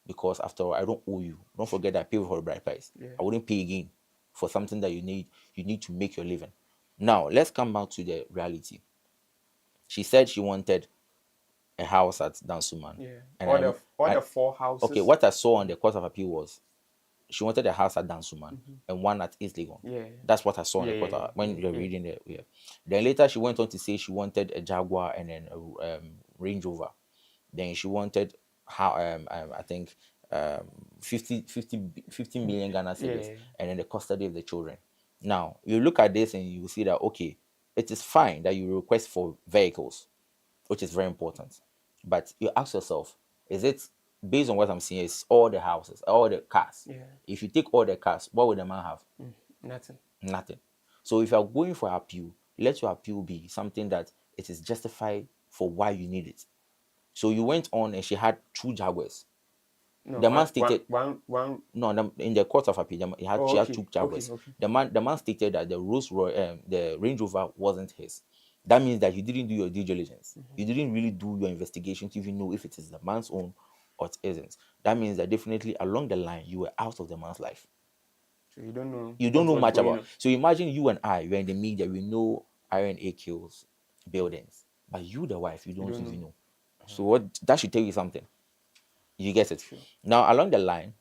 Because after all, I don't owe you. Don't forget that I pay for a bride price. Yeah. I wouldn't pay again for something that you need to make your living. Now let's come back to the reality. She said she wanted a house at Dansuman. Yeah. And All I the 4 houses. okay, what I saw on the Court of Appeal was she wanted a house at Dansuman and one at East Legon. Yeah. That's what I saw on the Yeah, Court yeah, when yeah, you're yeah. reading the yeah. Then later she went on to say she wanted a Jaguar and then a Range Rover. Then she wanted how I think 50 million Ghana cedis Yeah. and then the custody of the children. Now you look at this and you will see that okay, it is fine that you request for vehicles, which is very important. But you ask yourself, is it based on what I'm seeing? Is all the houses, all the cars? Yeah. If you take all the cars, what would the man have? Nothing. Nothing. So if you are going for appeal, let your appeal be something that it is justified for why you need it. So you went on and she had 2 Jaguars. No. The man stated one. no, in the Court of Appeal, Oh, she had okay. 2 Jaguars. Okay. The man stated that the the Range Rover wasn't his. That means that you didn't do your due diligence. You didn't really do your investigation to even know if it is the man's own or it isn't. That means that definitely along the line you were out of the man's life. So you don't know. You don't what know was much going about. on. So imagine you and I, we're in the media, we know RNA kills buildings, but you, the wife, you don't don't even know. know. So what that should tell you something. You get it. Sure. Now along the line,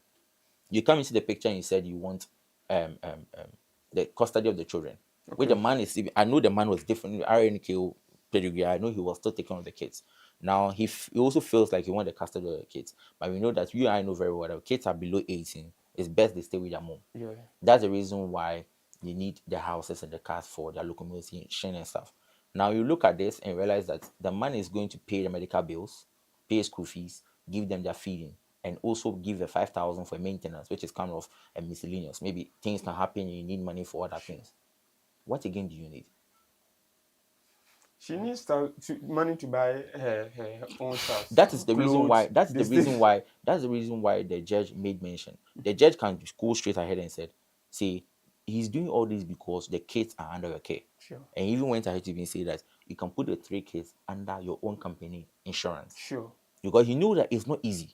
you come into the picture and you said you want the custody of the children. Which the man is. I know the man was different. RNK pedigree. I know he was still taking care of the kids. Now he also feels like he wants the custody of the kids, but we know that you and I know very well that kids are below 18. It's best they stay with their mom. Yeah. That's the reason why you need the houses and the cars for their locomotion and stuff. Now you look at this and realize that the man is going to pay the medical bills, pay school fees, give them their feeding, and also give the 5,000 for maintenance, which is kind of a miscellaneous. Maybe things can happen and you need money for other things. What again do you need? She needs money to buy her own stuff. That is the reason why. Clothes, this thing. That's the reason why the judge made mention. The judge can go straight ahead and said, "See, he's doing all this because the kids are under your care." Sure. And even went ahead to even say that you can put the 3 kids under your own company insurance. Sure. Because you know that it's not easy.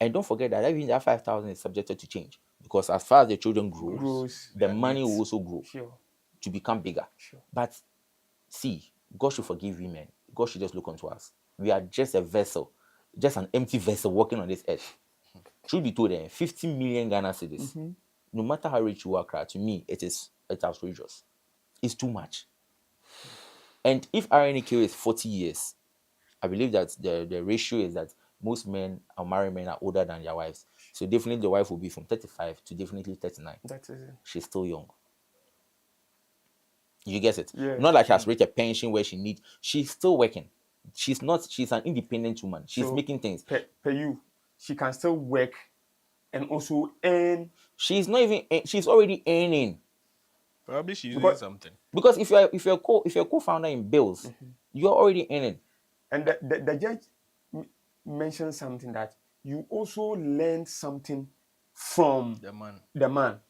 And don't forget that even that 5,000 is subjected to change. Because as far as the children grows, the money will also grow Sure. to become bigger. Sure. But see, God should forgive women. God should just look onto us. We are just a vessel, just an empty vessel walking on this earth. Truth be told, 50 million Ghana cedis. No matter how rich you are, to me, it's outrageous. It's too much. And if RNQ is 40 years, I believe that the ratio is that most men or married men are older than their wives. So definitely the wife will be from 35 to definitely 39. That is it. She's still young. You get it? Yeah. Not like she has reached a pension where she's still working. She's an independent woman. She's So, making things. Per you, she can still work and also earn. She's not even, she's already earning. Probably she's doing something. Because if you're a co-founder in bills, you're already earning. And the judge mentioned something that you also learned something from The man. the man.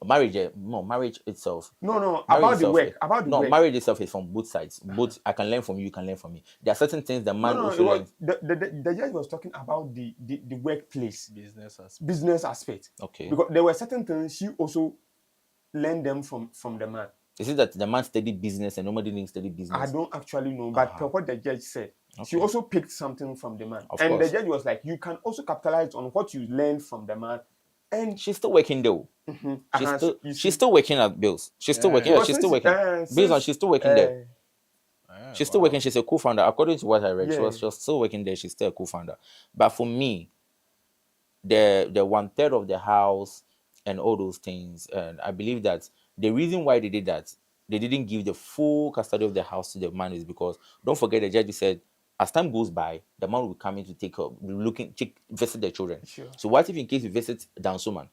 marriage itself. No, Marriage about the itself, work, about the no, work. marriage itself is from both sides. Both, I can learn from you, you can learn from me. There are certain things the No, man no, it also was learns. the judge was talking about the workplace business aspect. Okay. Because there were certain things she also learned them from the man. Is it that the man studied business and nobody didn't study business? I don't actually know, but Uh-huh. per what the judge said, she Okay. also picked something from the man. Of and course. the judge was like, you can also capitalize on what you learned from the man. And She's still working though. so you She's see, still working at Bills. She's still working. Yeah, because she's still since, working. Based on she's still working there. She's still wow. working. She's a co-founder. According to what I read, she Yeah. was still working there. She's still a co-founder. But for me, the 1/3 of the house and all those things, and I believe that the reason why they did that, they didn't give the full custody of the house to the man, is because, don't forget, the judge said as time goes by, the man will come in to take up, visit the children. Sure. So what if in case he visits Dansoman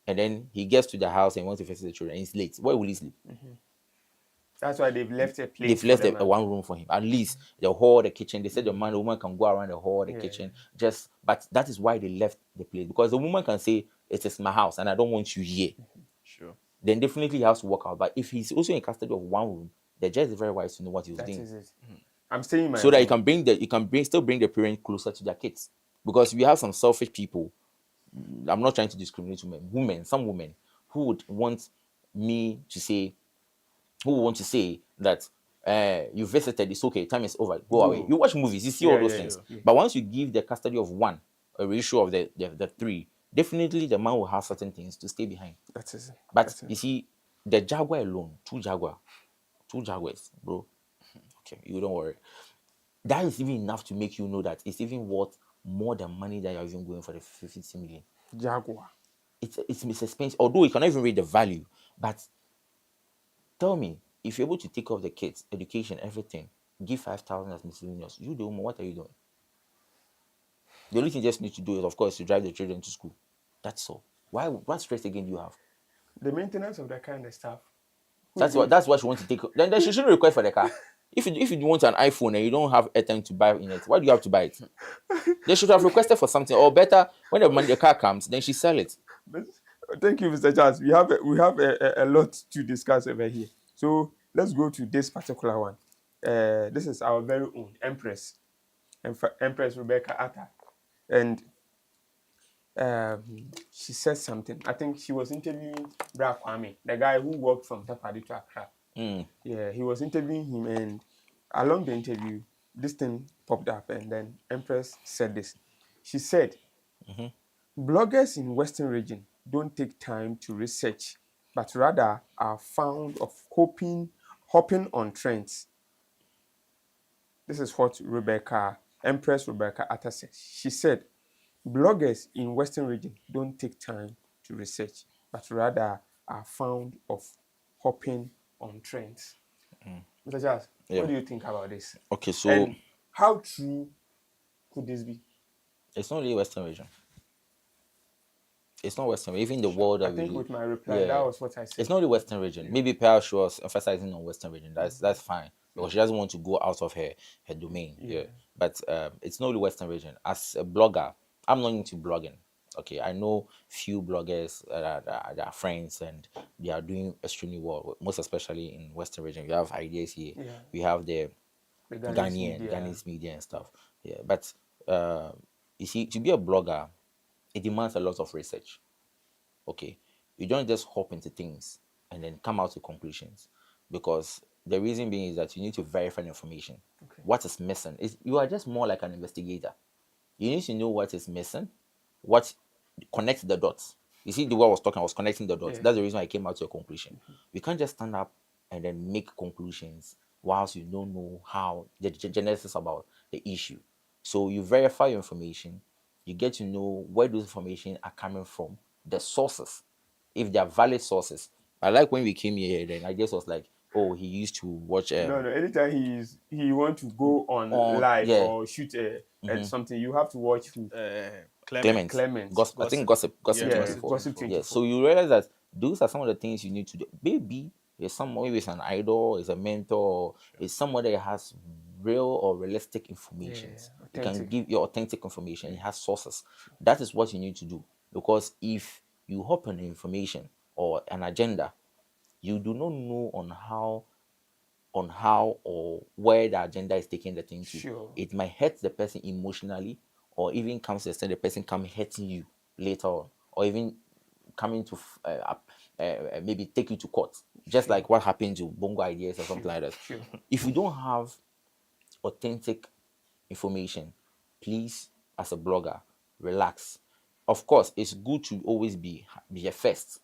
and then he gets to the house and wants to visit the children and he's late? Where will he sleep? That's why they've left a place. They've left a one room for him. At least the hall, the kitchen. They said the woman can go around the hall, the kitchen. But that is why they left the place, because the woman can say, it is my house and I don't want you here. Sure. Then definitely he has to walk out. But if he's also in custody of one room, the judge is very wise to know what he was That doing. is it. I'm saying my So that room. you can still bring the parent closer to their kids. Because we have some selfish people. I'm not trying to discriminate women, some women who would want me to say, who want to say that you visited, it's okay, time is over, go away. You watch movies, you see all those things. But once you give the custody of one, a ratio of the three, definitely the man will have certain things to stay behind. That is it. But you see, the Jaguar alone, two Jaguars, bro. Okay, you don't worry. That is even enough to make you know that it's even worth more than money that you're even going for the 50 million. Jaguar. It's expensive, although you cannot even read the value. But tell me, if you're able to take off the kids, education, everything, give 5,000 as miscellaneous, you do more. What are you doing? The only thing you just need to do is, of course, to drive the children to school. That's all. What stress again do you have? The maintenance of that kind of stuff. That's what you want to take. Then she shouldn't request for the car. If you want an iPhone and you don't have airtime to buy in it, why do you have to buy it? They should have requested for something, or better, when the car comes, then she sell it. Thank you, Mr. Charles. We have a lot to discuss over here. So let's go to this particular one. This is our very own Empress Rebecca Atta, and she said something. I think she was interviewing Bra Kwame, the guy who walked from Tapadi to Accra. Yeah, he was interviewing him, and along the interview, this thing popped up, and then Empress said this. She said, bloggers in Western region don't take time to research, but rather are fond of hopping on trends. This is what Empress Rebecca Atta said. She said, bloggers in Western region don't take time to research, but rather are fond of hopping on trends. Mr. Charles, what do you think about this? Okay, so and how true could this be? It's not really Western region. It's not Western. Even the world that I think we with my reply, that was what I said. It's not the Western region. Maybe perhaps she was emphasizing on Western region. That's fine, because she doesn't want to go out of her domain. Yeah. But it's not the Western region. As a blogger, I'm not into blogging. Okay, I know few bloggers that are friends and they are doing extremely well. Most especially in Western region, we have ideas here. Yeah. We have the Ghanaian Ghanaian media and stuff. Yeah, but you see, to be a blogger, it demands a lot of research. Okay, you don't just hop into things and then come out to conclusions, because the reason being is that you need to verify the information. What is missing you are just more like an investigator. You need to know what is missing, what connects the dots. You see, the way I was connecting the dots. That's the reason I came out to a conclusion. You can't just stand up and then make conclusions whilst you don't know how the genesis about the issue. So you verify your information, you get to know where those information are coming from, the sources, if they are valid sources. I like when we came here, then I just was like, oh, he used to watch. No. Anytime he want to go on live or shoot something, you have to watch who. Clement. I think gossip. Yeah. So you realize that those are some of the things you need to do. Maybe there's someone with an idol, is a mentor, is someone that has real or realistic information. You can give your authentic information. It has sources. That is what you need to do. Because if you hop on the information or an agenda, you do not know on how or where the agenda is taking the thing to. Sure. It might hurt the person emotionally, or even comes to the extent the person come hurting you later on, or even coming to maybe take you to court, just Sure. like what happened to Bongo Ideas or something like that. Sure. If you don't have authentic information, please, as a blogger, relax. Of course, it's good to always be a first,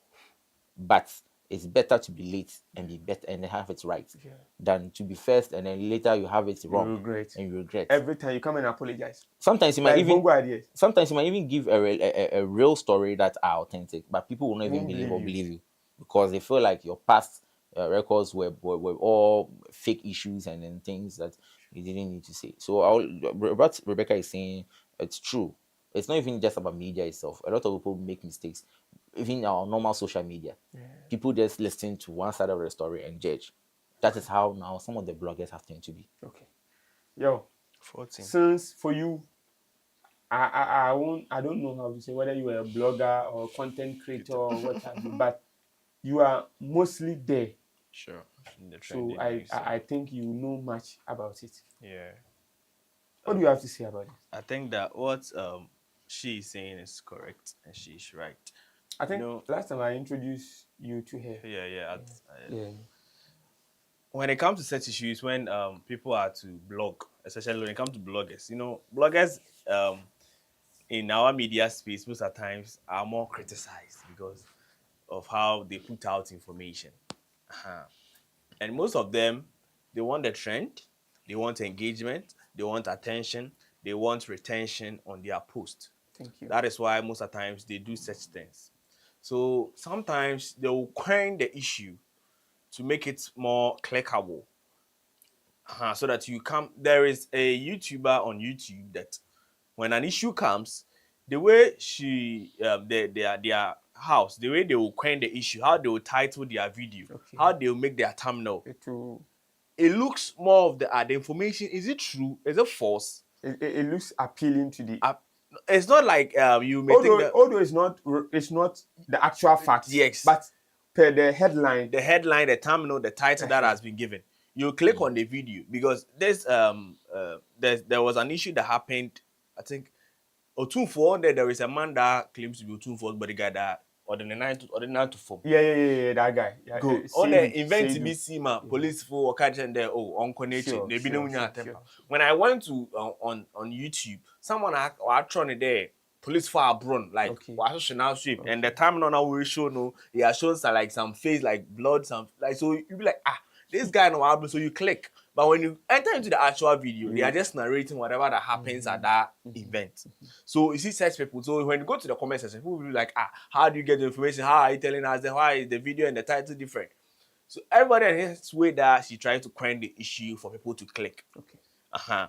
but it's better to be late and be better and have it right than to be first and then later you have it wrong and you regret. Every time you come and apologize. Sometimes you might Like even Bongo Ideas. sometimes you might even give a real story that are authentic, but people will not even Won't believe you because they feel like your past records were all fake issues and then things that you didn't need to say. So what Rebecca is saying, it's true. It's not even just about media itself. A lot of people make mistakes, even our normal social media. People just listen to one side of the story and judge. That is how now some of the bloggers have tend to be. Okay. Yo, 14. since for you, I don't know how to say whether you are a blogger or content creator or what have you, but you are mostly there. Sure. In the So trending news, I think you know much about it. yeah. What do you have to say about it? I think that what she is saying is correct and she's right. I think You know, last time I introduced you to her. yeah. Yeah. When it comes to such issues, when people are to blog, especially when it comes to bloggers, you know, bloggers in our media space most of the times are more criticized because of how they put out information. And most of them, they want the trend, they want engagement, they want attention, they want retention on their post. Thank you. That is why most of the times they do such things. So sometimes they will coin the issue to make it more clickable. So that you come, there is a YouTuber on YouTube that when an issue comes, the way she, their house, the way they will coin the issue, how they will title their video, how they will make their thumbnail, it looks more of the information. Is it true? Is it false? It looks appealing to the. It's not like you may think that. Although it's not the actual facts. Yes. But per the headline, the thumbnail, the title that has been given, you click on the video because there's there was an issue that happened. I think Otunfo, there is a man that claims to be Otunfo's bodyguard that ordinary to form. Yeah, that guy. Yeah, good. On the event BC police for catching there on connection. They When I went to on YouTube, someone I thrown there. Police for Abron, like now sweep, and the time on our show no, he has shown like some face like blood, some like so you be like this guy no Abron, so you click. But when you enter into the actual video, they are just narrating whatever that happens at that event. So you see such people. So when you go to the comment section, people will be like, how do you get the information? How are you telling us that? Why is the video and the title different? So everybody has way that she tries to coin the issue for people to click.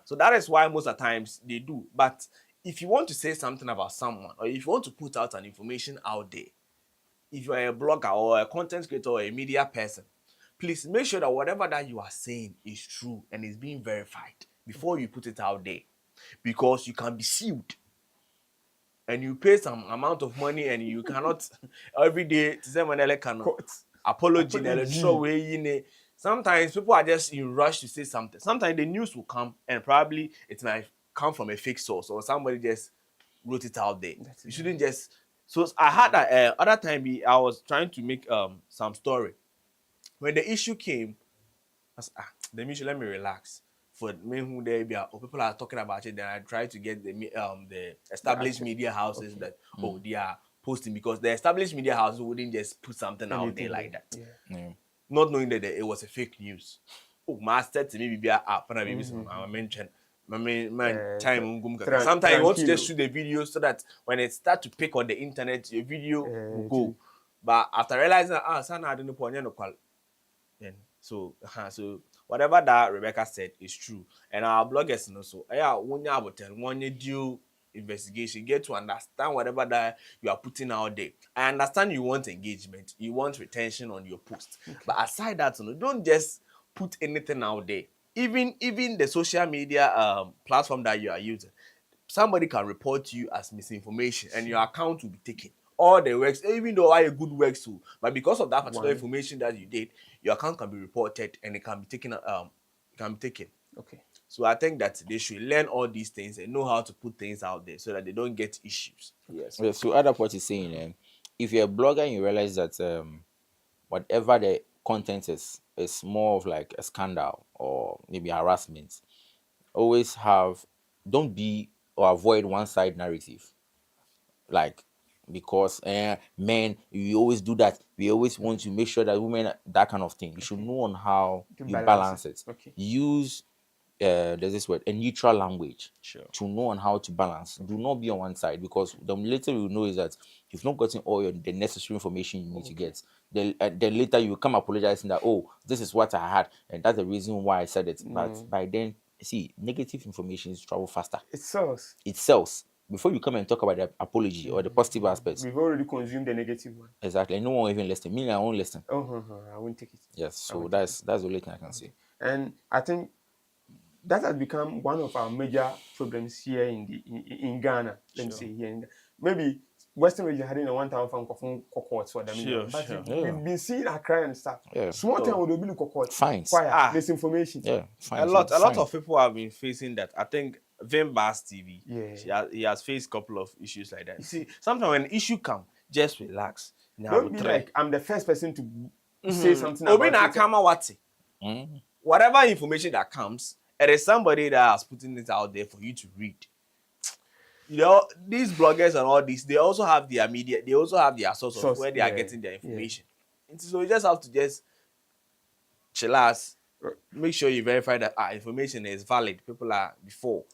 So that is why most of the times they do. But if you want to say something about someone, or if you want to put out an information out there, if you are a blogger or a content creator or a media person, please make sure that whatever that you are saying is true and is being verified before you put it out there. Because you can be sued and you pay some amount of money and you cannot every day to say when they cannot apology. Sometimes people are just in rush to say something. Sometimes the news will come and probably it might come from a fake source or somebody just wrote it out there. You shouldn't just. So I had that other time I was trying to make some story. When the issue came, I said, let me relax. For me who there be or people are talking about it, then I try to get the established media houses that they are posting because the established media houses wouldn't just put something out there like that. Not knowing that it was a fake news. Master to me be app and I mentioned time. Sometimes you want to just shoot the video so that when it start to pick on the internet, your video will go. But after realizing I don't know. So whatever that Rebecca said is true. And our bloggers also, when you do investigation, get to understand whatever that you are putting out there. I understand you want engagement, you want retention on your post. But aside that, don't just put anything out there. Even the social media platform that you are using, somebody can report you as misinformation and your account will be taken. all the works, even though I good works too, but because of that particular information that you did, your account can be reported and it can be taken. Okay. So I think that they should learn all these things and know how to put things out there so that they don't get issues. Yes. Yeah, so add up what he's saying, if you're a blogger and you realize that whatever the content is more of like a scandal or maybe harassment, always don't be or avoid one side narrative. Like, because men, we always do that. We always want to make sure that women, that kind of thing. You should know on how you balance it. Okay. Use there's this word, a neutral language, Sure. to know on how to balance. Do not be on one side, because the later you know is that you've not gotten all the necessary information you need to get. Then later you come apologizing that, oh, this is what I had and that's the reason why I said it. But by then, see, negative information is travel faster. It sells. It sells. Before you come and talk about the apology or the positive aspects. We've already consumed the negative one. Exactly. And no one will even listen. Me, I won't listen. I won't take it. Yes. So that's the only thing I can say. And I think that has become one of our major problems here in Ghana. Let me say here in Ghana. Maybe Western region had in a 1,000 from cohorts for them. We've been seeing Accra and stuff. Yeah. Small town would be cohort. Fines. Misinformation. Yeah. Fines. A lot of people have been facing that. I think Vim Bass TV. Yeah. He has faced a couple of issues like that. You see, sometimes when an issue comes, just relax. Don't be like I'm the first person to say something about it. Whatever information that comes, it is somebody that has putting it out there for you to read. You know, these bloggers and all this, they also have their media, they also have their source of where they are getting their information. So you just have to just chill out, make sure you verify that information is valid. People are before.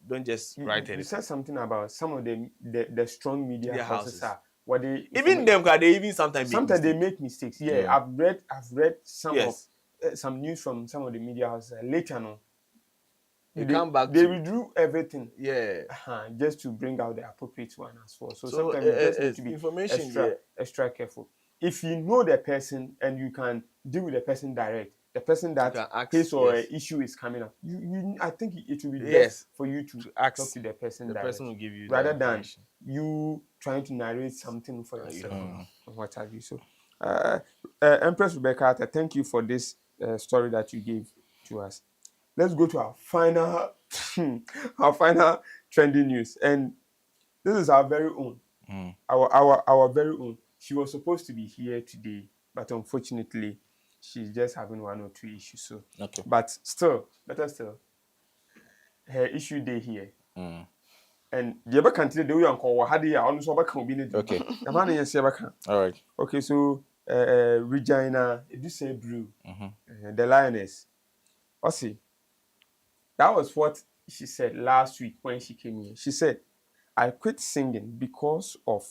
Don't just write anything. You said something about some of the strong media houses are what they even them they even sometimes they make mistakes. I've read some news from some of the media houses. Later on, they come back. They withdrew everything. Just to bring out the appropriate one as well. So sometimes you just need to be extra careful. If you know the person and you can deal with the person direct, the person that his or issue is coming up, I think it will be best for you to talk to the person direct. The person will give you rather than you trying to narrate something for yourself and what have you. So, Empress Rebecca, thank you for this story that you gave to us. Let's go to our final trending news, and this is our very own, our very own. She was supposed to be here today, but unfortunately, she's just having one or two issues. So, but still, better still, her issue day here. And the other country, the way Uncle Wahadi, I also back home. Okay. The man is here back. All right. Okay, so Regina, you say Brew, the lioness. See, that was what she said last week when she came here. She said, "I quit singing because of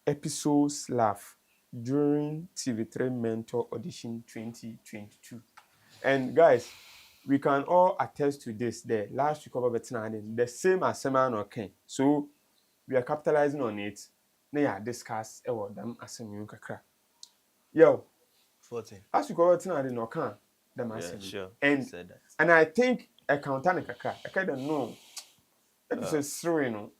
episodes laugh during TV3 Mentor Audition 2022." And guys, we can all attest to this. The last week of the same as Seman okay. So we are capitalizing on it. Now discuss about them as a new kakra. Yo, 14. As we go to no can the massive. Sure. And I think a countant kakra. I don't know. It is a story, no.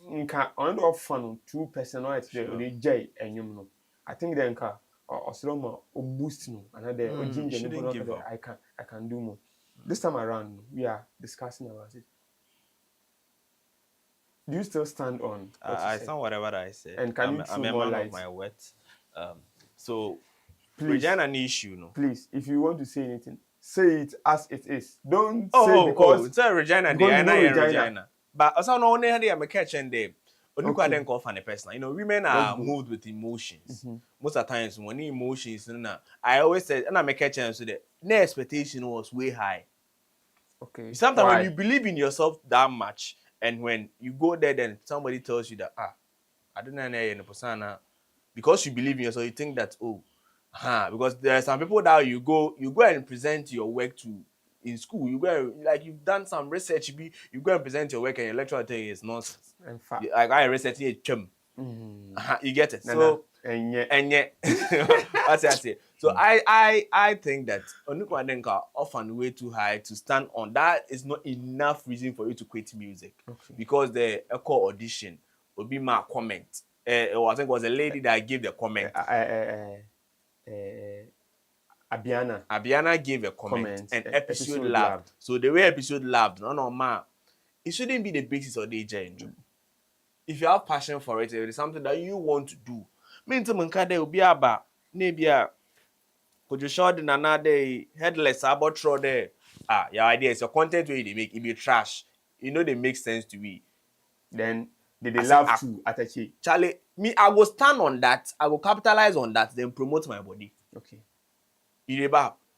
Nka on the fun 2 personalities the J and you know. I think then ka or slow or boost no another or ginger I can do more. This time around we are discussing about it. Do you still stand on what I stand whatever I said. And can you I'm a more man light? Of my words. So please, Regina an issue, no. Please, if you want to say anything, say it as it is. Don't say because it's a Regina Regina. But also no only had a catch and day. But then call for a person. You know, women are moved with emotions. Most of the times when emotions, I always said, and I make a chance to that. No expectation was way high. Okay. Sometimes when you believe in yourself that much, and when you go there, then somebody tells you that I don't know any persona, because you believe in yourself, you think that because there are some people that you go and present your work to in school. You go like you've done some research, you go and present your work, and your lecturer tell you it's nonsense. In fact, like I research it, you get it. So and yet, that's what I say. So I think that Onukwanenka often way too high to stand on. That is not enough reason for you to quit music, because the echo audition will be my comment I think it was a lady that gave the comment. Abiana Abiana gave a comment, and episode laughed. So the way episode laughed, no man, it shouldn't be the basis of the agenda. If you have passion for it, it is something that you want to do. Me to manka there will be about maybe could you show the nana day headless about throw there? Your idea is your content where they make it be trash. You know they make sense to me. Then they love to Atachi. Charlie, me, I will stand on that. I will capitalize on that, then promote my body. Okay.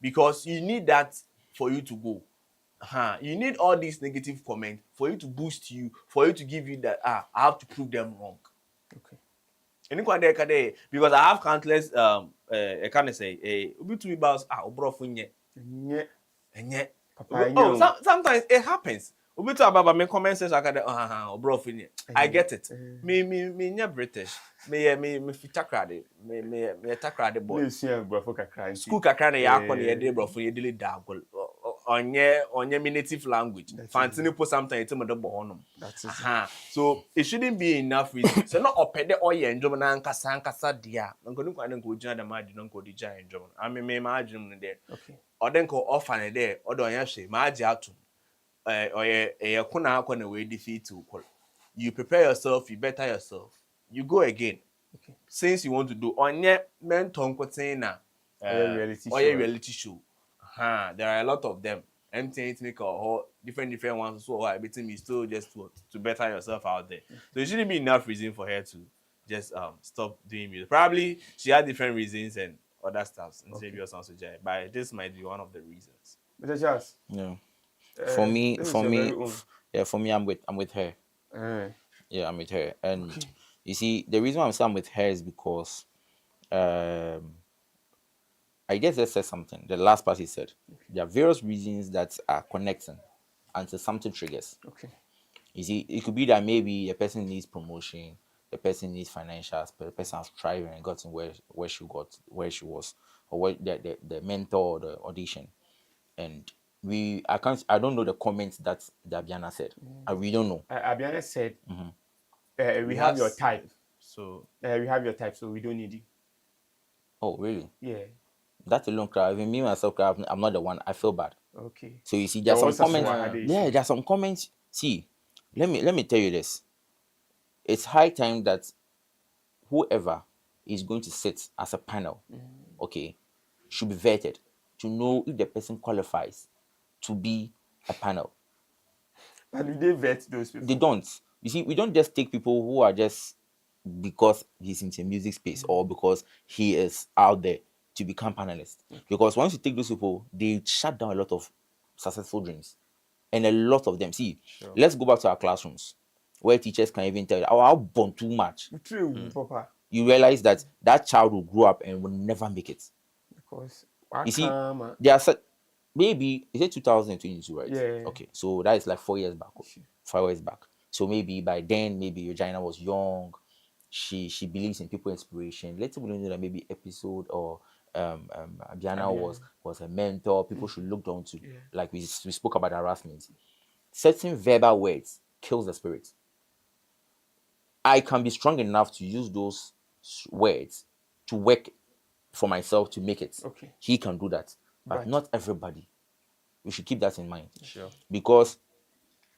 Because you need that for you to go. You need all these negative comments for you to boost you, for you to give you that. I have to prove them wrong. Okay. Because I have countless I can't say sometimes it happens. I get it. Me British. Me fitakrade. Me takrade boy. School kakra na ya akọ na ye de brofo ye dele dagol. Onye me native language. Fantini po sometimes it's the bohonum. So it shouldn't be enough reason. So not opede oye enjoy na nkasa dia. Nko nko adan ko jina da ma di nko di ja enjoy. Ami me imagine there. Okay. Oden ko offer ne there. Odo onya hwe ma age atum. Oye kuna akọ na we defeat to call. You prepare yourself, you better yourself. You go again. Okay. Since you want to do onye mentor nkotin na reality show. There are a lot of them. MTN make a whole different ones. So I bet me still just to better yourself out there. So it shouldn't be enough reason for her to just stop doing music. Probably she had different reasons and other stuff. And maybe also but this might be one of the reasons. Mr. Charles. Yeah. For me, I'm with her. Yeah, I'm with her. And you see, the reason why I'm saying I'm with her is because I guess that says something. The last part he said. There are various reasons that are connecting until something triggers. Okay. You see, it could be that maybe a person needs promotion, the person needs financials, but the person has tried and gotten where she was, or where the mentor or the audition. And I don't know the comments that Abiana said. We don't know. Abiana said, we have your type. So we have your type, so we don't need you. Oh, really? Yeah. That's a long cry. Even me myself, I'm not the one. I feel bad. Okay. So you see, there's some comments. Yeah, there's some comments. See, let me tell you this. It's high time that whoever is going to sit as a panel, okay, should be vetted to know if the person qualifies to be a panel. But do they vet those people? They don't. You see, we don't just take people who are just because he's in the music space or because he is out there to become panelists. Because once you take those people, they shut down a lot of successful dreams. And a lot of them. See, let's go back to our classrooms where teachers can even tell you, I'll born too much. True, Papa. You realize that child will grow up and will never make it. Because you see, there are maybe, is it 2022, right? Yeah. Okay, so that is like 4 years back, 5 years back. So maybe by then, maybe Regina was young. She believes in people inspiration. Let's say we don't know that maybe episode or Abiana was a mentor. People should look down to. Like we spoke about harassment. Certain verbal words kills the spirit. I can be strong enough to use those words to work for myself to make it. Okay. He can do that. But not everybody. We should keep that in mind. Sure. Because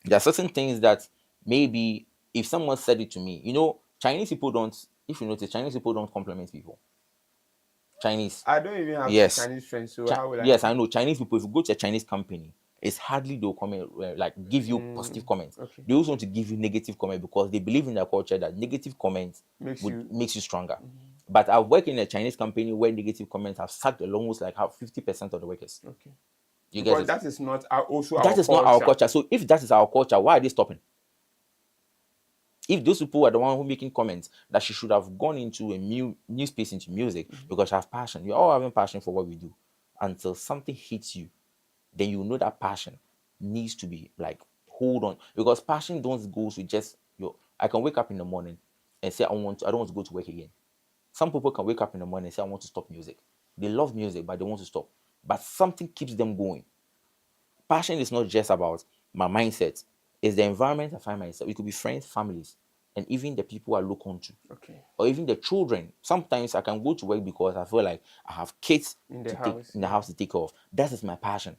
there are certain things that maybe if someone said it to me, Chinese people don't, if you notice, Chinese people don't compliment people. Chinese. I don't even have Chinese friends, so how will I? Yes, I know. Chinese people, if you go to a Chinese company, it's hardly they'll comment, give you positive comments. Okay. They also want to give you negative comments because they believe in their culture that negative comments makes you stronger. But I've worked in a Chinese company where negative comments have sacked almost like 50% of the workers. Okay. Because that is not also our culture. That is not our culture. So if that is our culture, why are they stopping? If those people are the one who making comments that she should have gone into a new space into music because she has passion. We're all having passion for what we do. Until something hits you, then you know that passion needs to be hold on. Because passion don't go with just I can wake up in the morning and say I don't want to go to work again. Some people can wake up in the morning and say I want to stop music. They love music, but they want to stop. But something keeps them going. Passion is not just about my mindset. It's the environment I find myself. It could be friends, families. and even the people I look onto, Okay. or even the children. Sometimes I can go to work because I feel like I have kids In to the take house. in the house to take care of. That is my passion.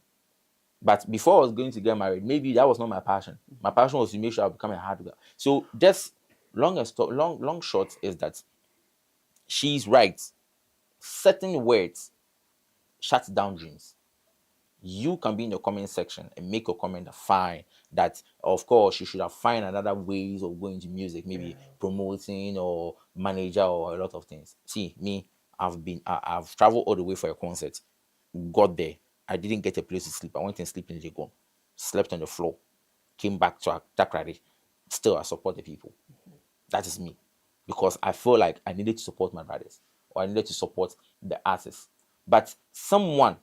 But before I was going to get married, maybe that was not my passion. My passion was to make sure I become a hard worker. So just long short is that she's right. Certain words shut down dreams. You can be in the comment section and make a comment that fine, that of course you should have find another ways of going to music, maybe promoting or manager or a lot of things. See me, I've traveled all the way for a concert, got there, I didn't get a place to sleep. I went and sleep in Legon, slept on the floor, came back to Takrady. Still I support the people. That is me, because I feel like I needed to support my brothers, or I needed to support the artists. But someone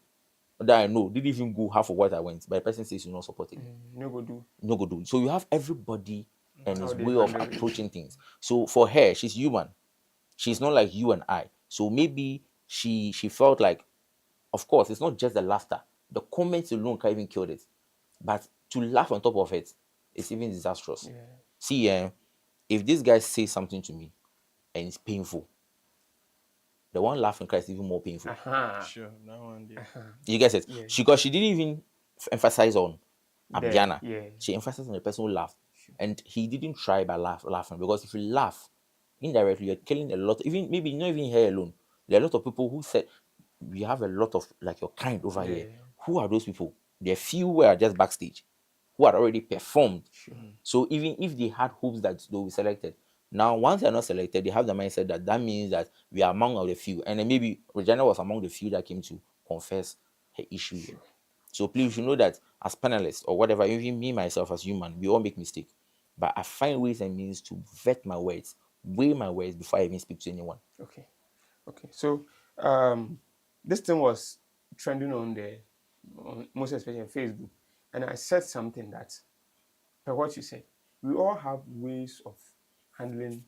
that I know didn't even go half of what I went, but the person says you're not supporting me. No go do. No go do. So you have everybody and How his they way of handle it. approaching things. So for her, she's human. She's not like you and I. So maybe she felt like, of course, it's not just the laughter. The comments alone can even kill it. But to laugh on top of it, it's even disastrous. Yeah. See, if this guy says something to me and it's painful, the one laughing cry is even more painful. Sure, that one day. You get it? Yeah. Because she didn't even emphasize on There. Abiana. Yeah. She emphasized on the person who laughed. And he didn't try by laughing, because if you laugh, indirectly you're killing a lot, even maybe not even here alone. There are a lot of people who said we have a lot of like your kind over here. Yeah. Who are those people? There are few who are just backstage, who had already performed. So even if they had hopes that they'll be selected, now once they're not selected, they have the mindset that that means that we are among the few. And then maybe Regina was among the few that came to confess her issue here. So please, you know that as panelists or whatever, even me myself as human, we all make mistakes. But I find ways and means to vet my words, weigh my words before I even speak to anyone. Okay. Okay. So this thing was trending most especially on Facebook, and I said something that, per what you said, we all have ways of handling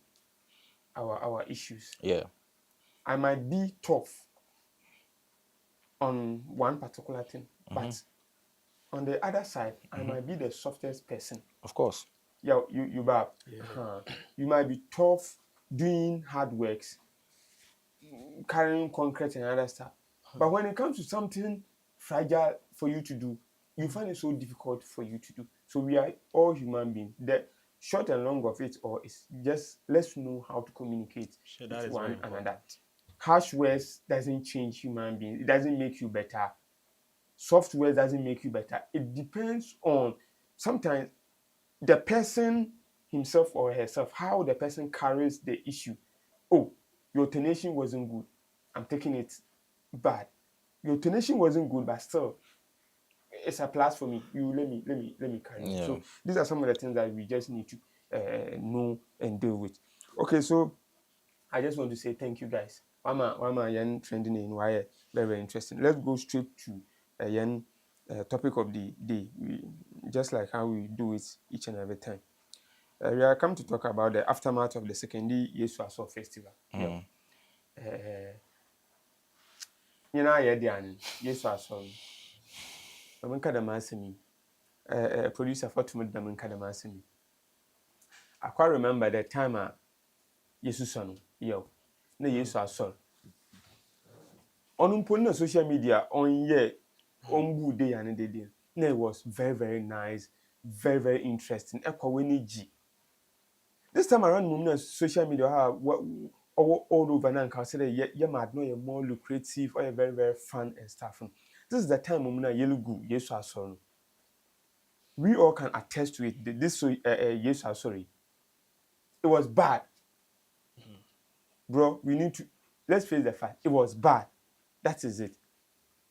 our issues. Yeah. I might be tough on one particular thing, but on the other side, I might be the softest person. Of course. Yeah, you bab. You might be tough doing hard works, carrying concrete and other stuff. But when it comes to something fragile for you to do, you find it so difficult for you to do. So we are all human beings. The short and long of it all is just let's know how to communicate Sure, that with is one very another. important. Harsh words doesn't change human beings. It doesn't make you better. Soft words doesn't make you better. It depends on sometimes the person himself or herself, how the person carries the issue. Oh, your tonation wasn't good. I'm taking it bad. Your tonation wasn't good, but still, it's a plus for me. You let me carry it. Yeah. So these are some of the things that we just need to know and deal with. Okay, so I just want to say thank you guys. Wama yan trending in why very very interesting. Let's go straight to yan topic of the day. Just like how we do it each and every time. We are come to talk about the aftermath of the secondary Yesu Asor festival. Yeah. You know, Yesu Asor. I'm producer for Tumud Kadamasi. I quite remember the time Yesu Son, yo, na Yesu Asor. On social media, on ye, on good day and day. No, it was very, very nice, very, very interesting. This time around, social media, all over now, consider ye might know more lucrative or very, very fun and stuff. This is the time yellow go, Yesu Asor. We all can attest to it. This Yesu Asor. It was bad. Bro, we need to, let's face the fact, it was bad. That is it.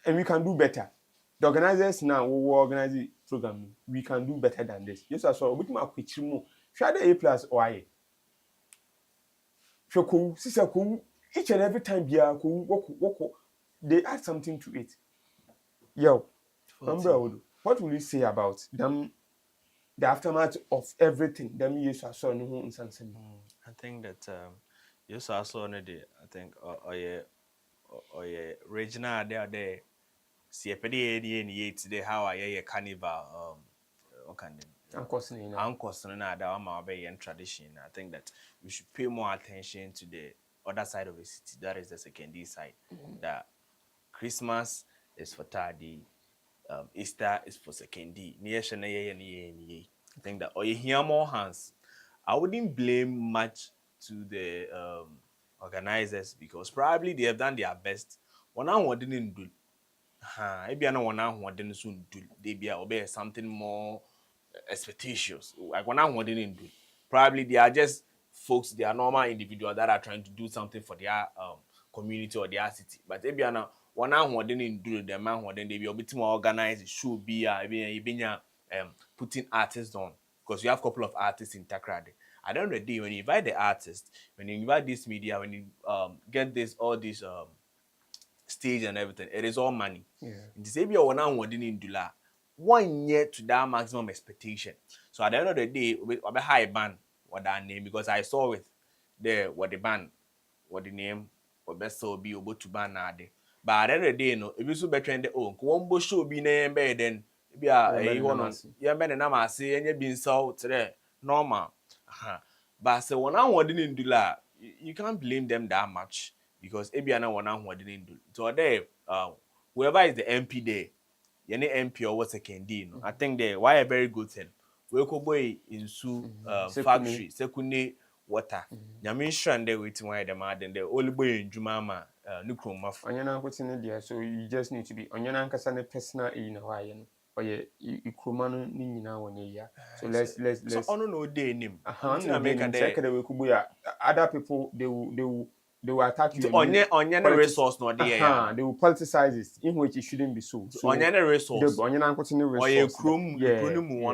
And we can do better. The organizers now will organize the program. We can do better than this. Yes, I saw. We can make more. Share the A plus or I. So sister, each and every time, yeah, work. They add something to it. Yo, what will you say about them? The aftermath of everything. Them yes, I saw no one something. I think that Yesu Asor no dey, I think or yeah, regional there. See, a pedi any today how I carnival what can uncles na that one be in tradition. I think that we should pay more attention to the other side of the city. That is the secondary side. That Christmas is for tardy, Easter is for secondary. I think that or you hear more hands. I wouldn't blame much to the organizers because probably they have done their best. One hour didn't do. Maybe I know one hour didn't soon do. They be obey something more expectations. Like one hour didn't do. Probably they are just folks. They are normal individuals that are trying to do something for their community or their city. But maybe I know one hour didn't do the man who then they be a bit more organized. It should be putting artists on because you have a couple of artists in Takrade. At the end of the day, when you invite the artist, when you invite this media, when you get this all this stage and everything, it is all money. In the same year, one didn't do that. 1 year to that maximum expectation. So at the end of the day, we be high ban what that name because I saw with the what the ban, what the name, what best so be able to ban now. But at the end of the day, no, if you so better the oh, one show be name better then be a one yeah better na ma say any being so today normal. But so one didn't do that, you can't blame them that much because Ebiana one didn't do. So there, whoever is the MP there, any MP or what second no, I think they why a very good thing. We could boy into factory, sekune water. Yamin sure they waiting why the mad and the only boy in Jumama, Nukrum Muff. So you just need to be on your ankasa personal in Hawaii. Or you crumano nina 1 year. So let's So on no day name. Other people they will attack you. On resource no there. They will politicize it in which it shouldn't be so. On any resource. On your resource. Or a crum,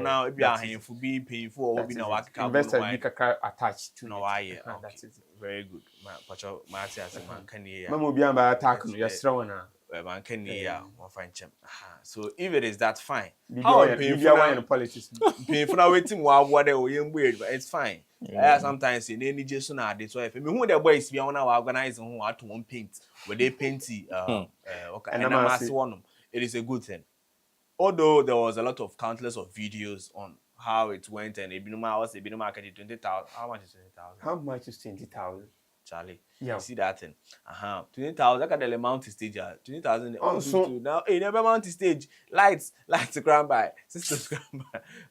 now be a handful be painful or be no investors be attached to no why. That's it. Very good. Pacho Matias man can hear. Mamo be an attack no yesterday. Man can hear one fine chum. So if it is that fine. How painful in politics. Painful now waiting while what they were weird, but it's fine. Sometimes in any Jason are this way. Who the boys be on our organizing who are to one paint where they painty and I'm one. It is a good thing. Although there was a lot of countless of videos on how it went and Ebinuma was Ebinuma market 20,000. How much is 20,000? How much is 20,000? Charlie, yeah. You see that thing? 20,000. Look at the amount stage. 20,000. Oh, so now, never mount stage. Lights to grab by. Systems grab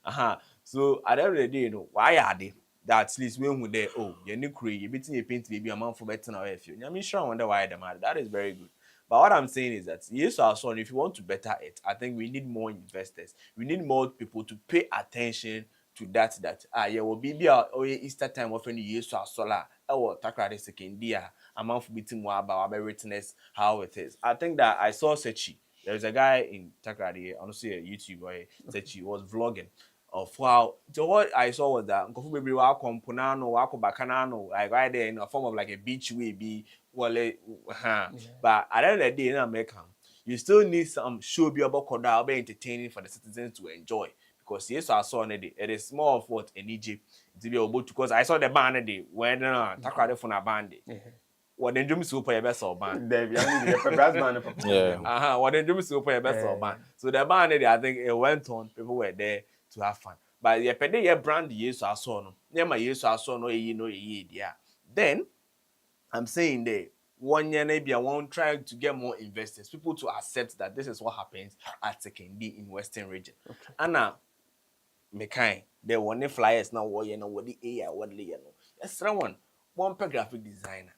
by. So at the end of the day, you know, why are they? That at least when we there, oh, you're new crew, you're beating your paint, maybe a month for better now. If you, I'm sure I wonder why they matter. That is very good. But what I'm saying is that Yesu Asor, if you want to better it, I think we need more investors. We need more people to pay attention to that. Yeah, will be our Easter time offering Yesu Asor. Or Takrade secondary. I'm out for beating more about witness how it is. I think that I saw Sechi. There's a guy in Takrade, honestly a YouTuber, Sechi was vlogging of how. So what I saw was that Nkofu baby wako Mpunano, wako Bakanano, like right there in a form of like a beach way be well, but at the end of the day in America, you still need some show be about koda, be entertaining for the citizens to enjoy. Because yes, I saw it is more of what an Egypt to be able to. Because I saw the band when Takrade for a band. What then Jimmy Super your best or band? Yeah. What then Jimmy Super your best or band? So the band I think it went on. People were there to have fun. But the pede ye brand Yesu Asor no. Nema Yesu Asor no ye dia. Then I'm saying there 1 year maybe I won't try to get more investors, people to accept that this is what happens at Sekendi in Western region. Okay. And now mekai there one flyers now what you know what the AI what the you know yes one per graphic designer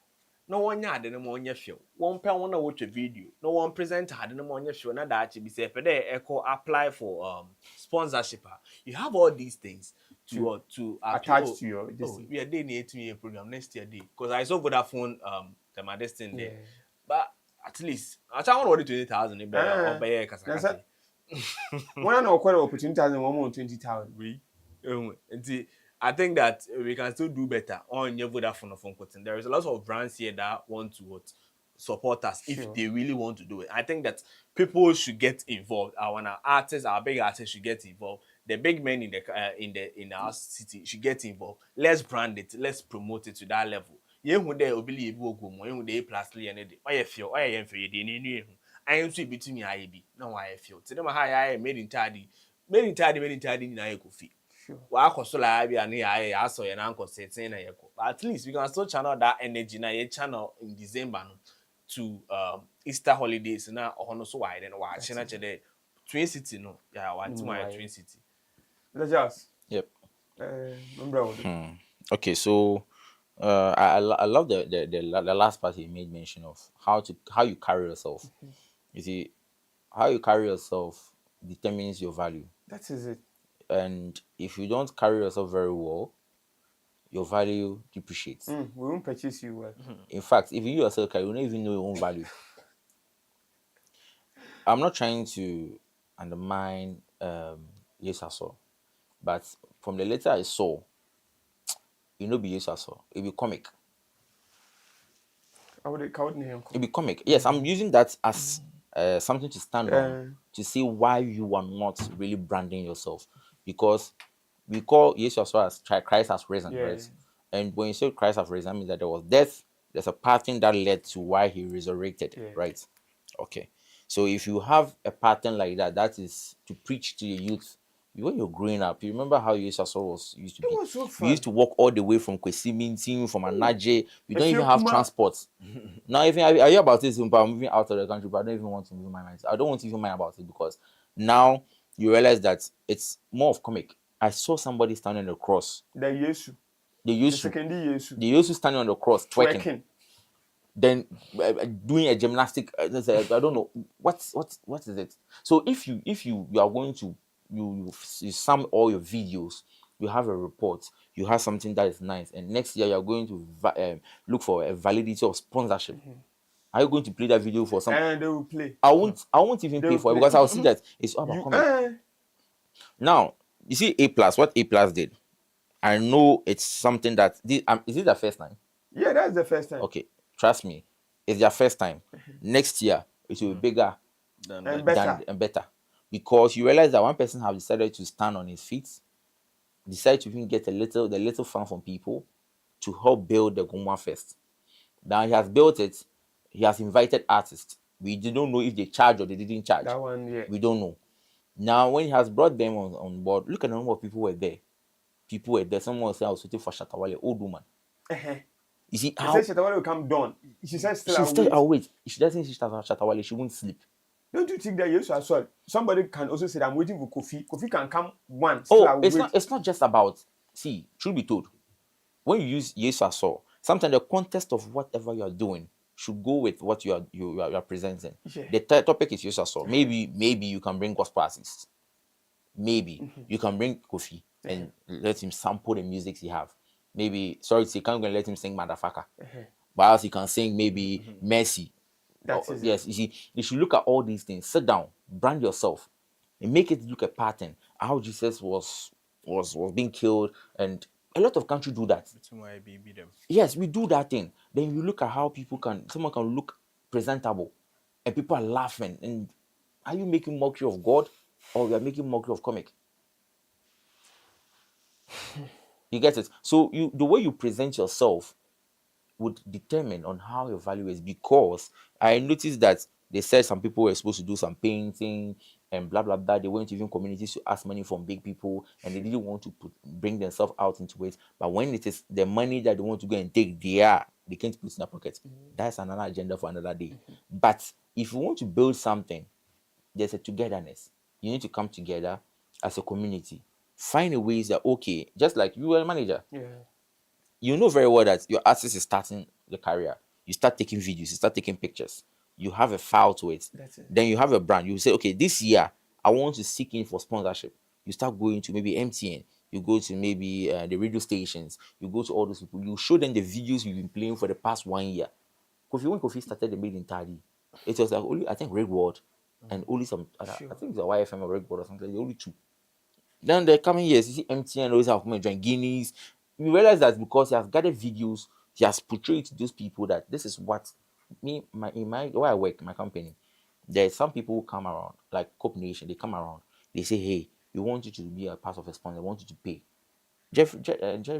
no one had no more feel one per one watch a video no one presenter had no more show na that be say there echo apply for sponsorship. You have all these things to attach to your we are doing 8-year program next year day because I saw Vodafone the modestin there but at least I want what 20,000 in better or one no quite opportunity and 120,000. I think that we can still do better on your Vodafone phone cutting. There is a lot of brands here that want to support us if they really want to do it. I think that people should get involved. Our artists, our big artists should get involved. The big men in our city should get involved. Let's brand it. Let's promote it to that level. You who they believe will go more. You they plus anything. Why you feel? Why you feel? I am sweet between me. I be no. I feel. Today my high made in tardy. Made in tardy. Na you could feel. Sure. So but at least we can still channel that energy now. You channel in December no, to Easter holidays now. Or so why then watch na the Twin City no. Yeah, one to my Twin City. Let's just. Yep. Remember. Okay, so I love the last part he made mention of how you carry yourself. You see, how you carry yourself determines your value. That is it. And if you don't carry yourself very well, your value depreciates. We won't purchase you well. In fact, if you yourself carry, you don't even know your own value. I'm not trying to undermine Yesu Asor, but from the letter I saw, it no be Yesu Asor. It be comic. It be comic. Yes, I'm using that as something to stand on to see why you are not really branding yourself, because we call Yesu Asor as Christ has risen, right? And when you say Christ has risen, that means that there was death. There's a pattern that led to why he resurrected, right? Okay. So if you have a pattern like that, that is to preach to the youth. When you're growing up, you remember how Yesu Asor used to be. It was so fun. We used to walk all the way from Kwesi from Anaje. We don't even have transport. Now, even I hear about this, but I'm moving out of the country, but I don't even want to move my mind. I don't want to even mind about it because now you realize that it's more of comic. I saw somebody standing on the cross. The Yesu. The Yesu standing on the cross, twerking. Then doing a gymnastic. I don't know what is it. So if you are going to you sum all your videos, you have a report, you have something that is nice, and next year you are going to look for a validity of sponsorship. Are you going to play that video for some? And they will play. I won't even pay for it because I'll see that it's all about comment. Now you see what A+ did. I know it's something that is it the first time? Yeah, that's the first time. Okay, trust me, it's their first time. Next year it will be bigger and better, because you realize that one person has decided to stand on his feet, decide to even get the little fund from people to help build the Gomwa Fest. Now he has built it. He has invited artists. We don't know if they charge or they didn't charge. That one, yeah. We don't know. Now, when he has brought them on board, look at the number of people were there. Someone was saying I was waiting for Shatawale, old woman. You see how Shatawale will come down. She said I'll wait. If she doesn't see Shatawale, she won't sleep. Don't you think that Yesu Asor? Somebody can also say that I'm waiting for Kofi. Kofi can come once. It's not just about. See, truth be told, when you use Yesu Asor, sometimes the context of whatever you are doing should go with what you are presenting. Yeah. The topic is Yesu Asor. Maybe you can bring gospel artists. Maybe you can bring Kofi and let him sample the music he have. Maybe you can't go and let him sing motherfucker. But else he can sing maybe Mercy. Yes, you see, you should look at all these things. Sit down, brand yourself, and make it look a pattern. How Jesus was being killed, and a lot of countries do that. Yes, we do that thing. Then you look at how someone can look presentable, and people are laughing. And are you making mockery of God, or you are making mockery of comic? You get it? So the way you present yourself would determine on how your value is, because I noticed that they said some people were supposed to do some painting and blah blah blah. They went to even communities to ask money from big people, and they didn't want to bring themselves out into it. But when it is the money that they want to go and take, they can't put in their pocket. That's another agenda for another day. But if you want to build something, there's a togetherness. You need to come together as a community. Find a ways that just like you were a manager. Yeah. You know very well that your artist is starting the career. You start taking videos, you start taking pictures. You have a file to it. That's it. Then you have a brand. You say, okay, this year I want to seek in for sponsorship. You start going to maybe MTN. You go to maybe the radio stations. You go to all those people. You show them the videos you've been playing for the past 1 year. When Kofi started the Made in Tadi, it was like only, I think, Red World and only some other, I think it's a YFM or Red World or something. The only two. Then the coming years, you see MTN always have come and join Guineas. You realize that because he has gathered videos, he has portrayed to those people that this is what where I work, my company. There's some people who come around, like Cope Nation, they come around, they say, hey, we want you to be a part of a sponsor, we want you to pay.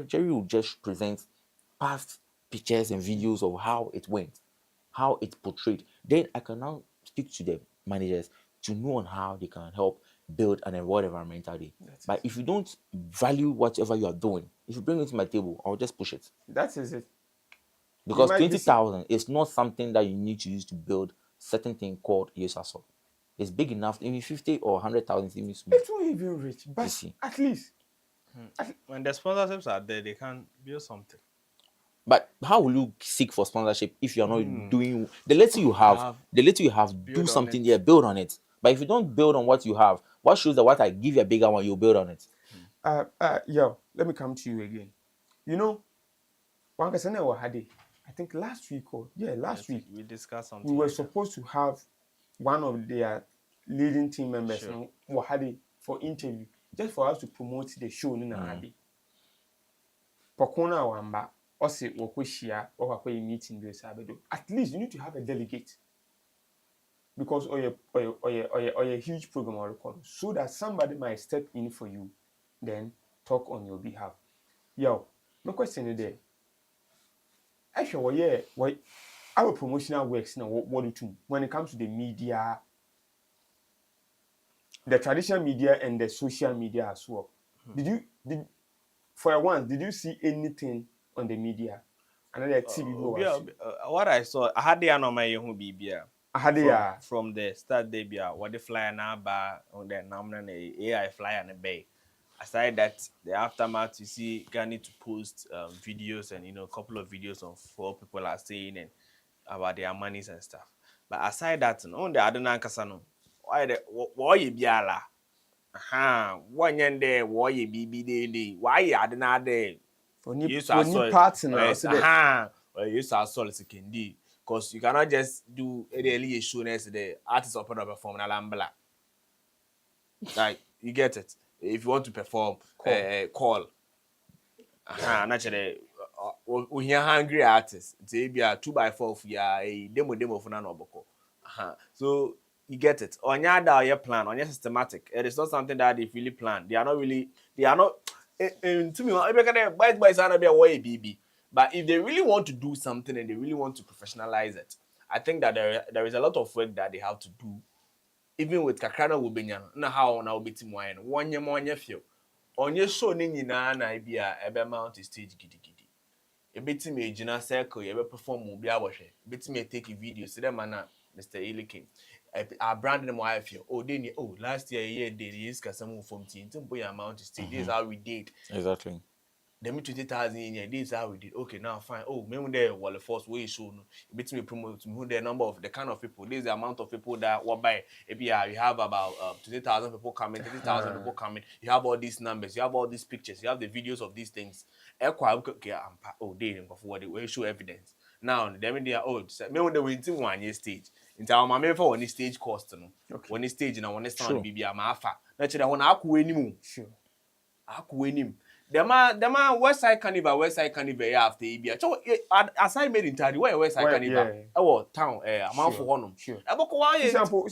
Jerry will just present past pictures and videos of how it went, how it's portrayed. Then I can now speak to the managers to know on how they can help build an world environmental day. But if you don't value whatever you are doing, if you bring it to my table, I'll just push it. That is it. Because might be 20,000 is not something that you need to use to build certain thing called Yesu Asor. It's big enough. Even 50 or 100,000 is even small. It won't even reach, but see. at least When the sponsorships are there, they can build something. But how will you seek for sponsorship if you are not doing the little you have? The little you have, do build on something it. there, build on it. But if you don't build on what you have, what shows that what I give you a bigger one, you'll build on it. let me come to you again. You know, one person I think last week last week We discussed something. we were like that. supposed to have one of their leading team members Sure. for interview, just for us to promote the show in Hadi. Pokona wamba ose wokoshia or meeting this abedo. At least you need to have a delegate. Because or a huge program or record, so that somebody might step in for you, then talk on your behalf. Yo, my question is there. Actually, our promotional works now, what do you when it comes to the media, the traditional media and the social media as well? Did you see anything on the media? Another TV what I saw, I had the anomaly who be beer. From the start they be what the flyer now bar on the nominal AI flyer and a bay. Aside that, the aftermath you see Gani to post videos and a couple of videos of what people are saying and about their monies and stuff. But aside that, on the Adana Kasano, why you be ala? One yen there, why you be day, why you Adana there? Yesu Asor, Yesu Asor is a because you cannot just do a early show next the artist open up perform na lambla. Like you get it. If you want to perform, call. Naturally, we hear hungry artists. They be a 2x4 for a demo for nanoboko. So you get it. On your plan, on your systematic. It is not something that they really plan. They are not. To me, I can buy be a way BB. But if they really want to do something and they really want to professionalize it, I think that there is a lot of work that they have to do. Even with Kakrana Wubenya, na how na ubiti mwine, one feel. On your show, na be a mount stage giddy. A bit me, Gina Circle, you ever perform Mubia wash it. Bit me take a video, see them, Mr. Ilikin. I branded them wife. Oh, they last year, they used some from team to boy amount stage. This is how we did. Exactly. They me 20,000 in here. This is how we did. Okay, now fine. Oh, maybe there while the first way show no. Bit me promote to the number of the kind of people. This is the amount of people that what by. Maybe you have about 20,000 people coming, 30,000 people coming. You have all these numbers. You have all these pictures. You have the videos of these things. Okay, oh, they didn't go forward. They show evidence. Now, them they are old. Maybe they went to 1 year stage. Into our mamma for one stage cost no. Okay. One stage na one stand be a mafa. Naturally, when I could anymore. Sure. I could win him. The man Westside Carnival after Ibia. So aside made in Tadi, where Westside Carnival? Oh, town, a month for one. Sure. Example,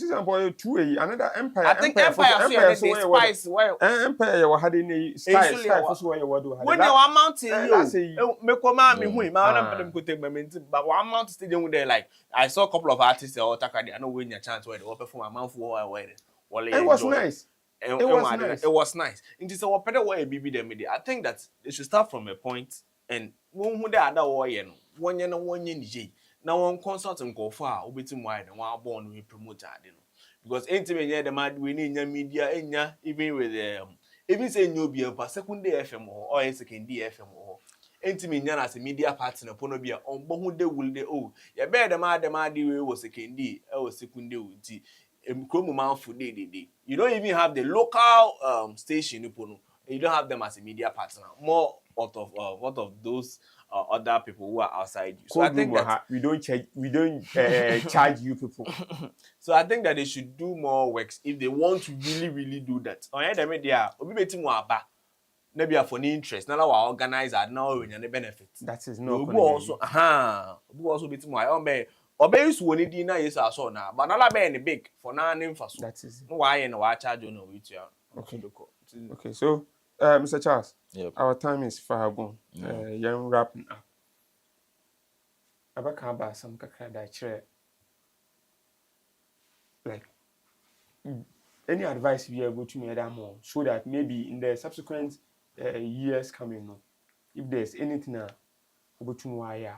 2 another Empire. I think Empire spice. Well, Empire you had in style for where you were doing. When you are mountain, you make a man me who, my could take my mention, but one mount stadium there. Like I saw a couple of artists or Takadi. I know when your chance where they perform a month for a wedding. It was nice. It was nice. It is our better way BB them. I think that they should start from a point and who the other way and 1 year and 1 year. Now one consultant go far, obitim wide and one born we promote because intimate the mad we need media even with even say no be a second day FM or a second day FM or intimate as a media partner upon be on both they will they oh ya bear the mad was second day or second day. You don't even have the local station. You don't have them as a media partner. More out of those other people who are outside you. So I think that we don't charge you people. So I think that they should do more works if they want to really do that. On the media, maybe for the interest. Now our organizer now when you benefit. That is no. Also bit more. Obey one di na Yesu Asor na but na be any big for na name for so. That is no why na wa charge no with you. Okay, so Mr. Charles, yep. Our time is far gone. Young wrapping up. Abaka ba some kakra da chere like any advice you are able to me that more so that maybe in the subsequent years coming on, if there's anything about to wire,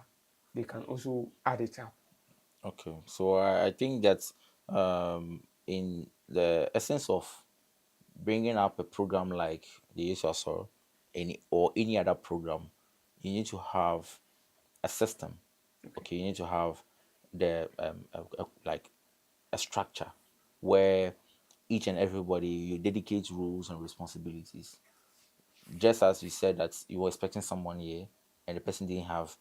they can also add it up. Okay, so I think that in the essence of bringing up a program like the Yesu Asor, any other program, you need to have a system. Okay, you need to have the like a structure where each and everybody you dedicate rules and responsibilities. Just as you said that you were expecting someone here and the person didn't have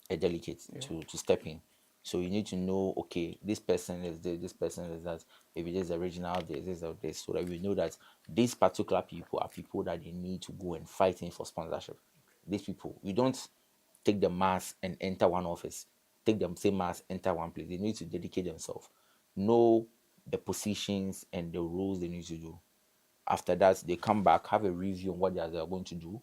a delegate to step in. So you need to know, okay, this person is this person is that. Maybe there's original this or this, so that we know that these particular people are people that they need to go and fight in for sponsorship. These people, you don't take the mass and enter one office, take them same mass, enter one place. They need to dedicate themselves, know the positions and the roles they need to do. After that, they come back, have a review on what they are going to do.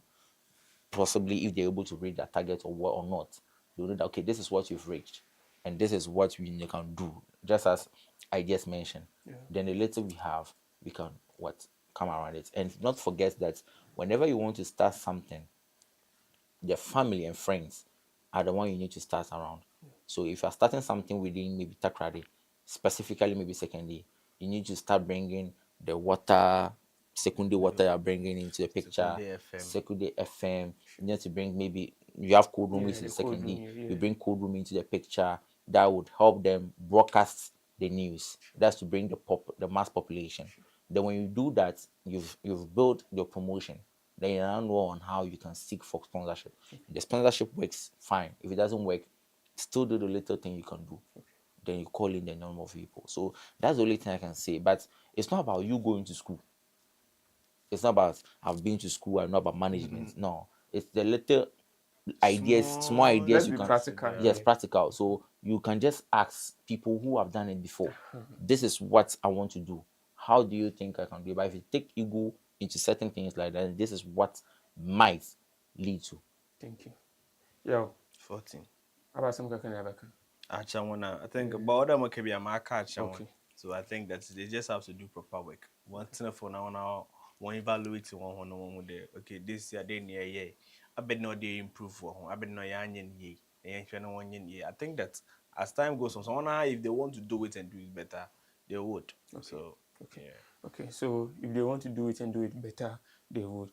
Possibly, if they're able to reach their target or what or not, they'll know that okay, this is what you've reached, and this is what we can do. Just as I just mentioned. Then the little we have, we can what come around it, and not forget that whenever you want to start something, the family and friends are the one you need to start around. So if you're starting something within maybe Takrady, specifically maybe secondary, you need to start bringing the water, secondary water you're bringing into the picture, Secondary FM. secondary FM. You need to bring maybe you have cold room Yeah, into the the cold room, secondary. yeah. You bring cold room into the picture. That would help them broadcast the news. That's to bring the mass population. Then when you do that, you've built your promotion. Then you now know on how you can seek for sponsorship. If the sponsorship works, fine. If it doesn't work, still do the little thing you can do. Then you call in the normal people. So that's the only thing I can say. But it's not about you going to school. It's not about I've been to school. I know about management. No, it's the little ideas, small ideas Let's you be can. practical. Yes, Yeah. practical. So you can just ask people who have done it before. This is what I want to do. How do you think I can do it? But if you take ego into certain things like that, this is what might lead to. Thank you. Yo, 14. how about some kind? I think about them can be a market. Okay. So I think that they just have to do proper work. One thing for now, one evaluate one day. Okay, this year they near year. I bet no they improve for home. I bet no yan ye. I think that as time goes on, someone if they want to do it and do it better, they would. So Okay. yeah. Okay. So if they want to do it and do it better, they would.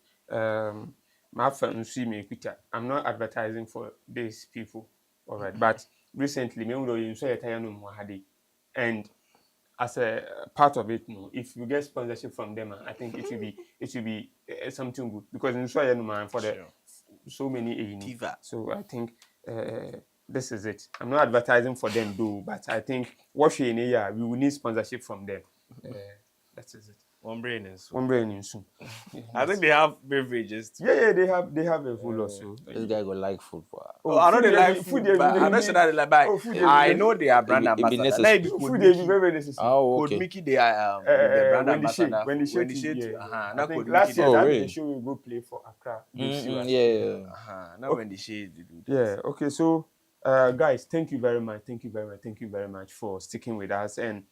My friend see me picture. I'm not advertising for these people, all right. But recently, me you saw and as a part of it, no, if you get sponsorship from them, I think it will be something good because in Australia, no man for the Sure. so many Tiva. So I think this is it. I'm not advertising for them though, but I think what we need, we will need sponsorship from them. That is it. One brain is so. One brain in soon. Yeah, I think they have beverages too. yeah, they have a whole lot. So This guy go like football. Oh, I know they like food, but I'm not sure that they like. But I know they are brand It be ambassador. necessary. Now, if food Code they be very necessary. Oh, Code okay. Mickey, they are the brand ambassador. When the When the show shade, yeah. I now think Code last Mickey, year Oh, that really? the show will go play for Accra. Yeah. now when the shade, they do Yeah. this. Okay. So, guys, thank you very much. Thank you very much. Thank you very much for sticking with us. And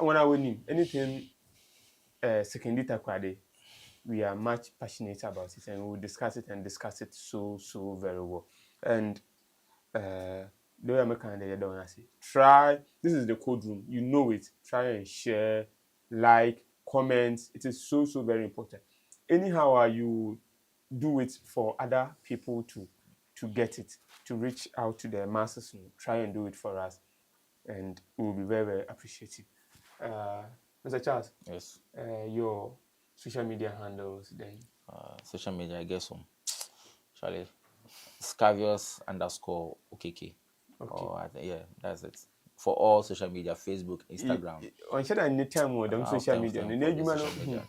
when I win anything, secondary takwade, we are much passionate about it, and we will discuss it and discuss it so very well. And the way I'm kind of don't say, try. This is the code room. You know it. Try and share, like, comment. It is so very important. Anyhow, you do it for other people to get it, to reach out to the masses. Try and do it for us, and we will be very appreciative. Mr. Charles, Yes. your social media handles then. Social media, I guess some. Charlie. Scavius _ OKK. Okay. Yeah, that's it. For all social media, Facebook, Instagram. On share any time with them social media.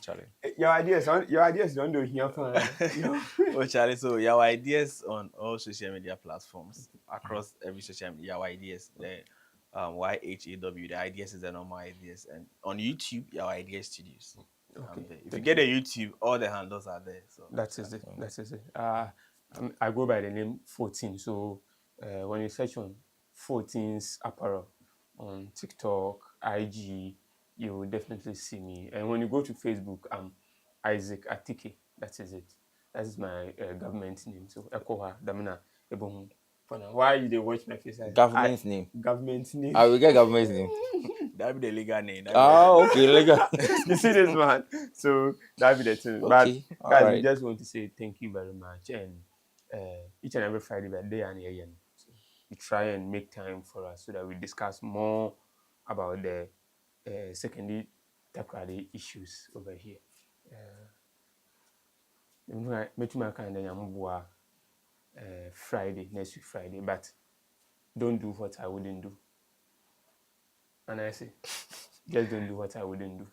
Charlie. Your ideas don't do here. Oh, Charlie, so your ideas on all social media platforms across every social media, your ideas, the YHAW, the ideas is the normal ideas, and on YouTube, your ideas studios. Okay. If you get a YouTube, all the handles are there. So That is it. I go by the name 14. So when you search on 14's apparel on TikTok, IG, you will definitely see me. And when you go to Facebook, I'm Isaac Atike. That is it. That is my government name. So Ekoha Damina Ebon. Why you they watch my face? Government's name. Government name. I will get government's name. That be the legal name. That be Ah, the okay, legal. You see this man. So that be the thing. But Okay, all guys, we right. just want to say thank you very much. And each and every Friday, we're there and here. So we try and make time for us so that we discuss more about the secondary takrade issues over here. Make my kind of Friday, next week Friday, but don't do what I wouldn't do. And I say, just don't do what I wouldn't do.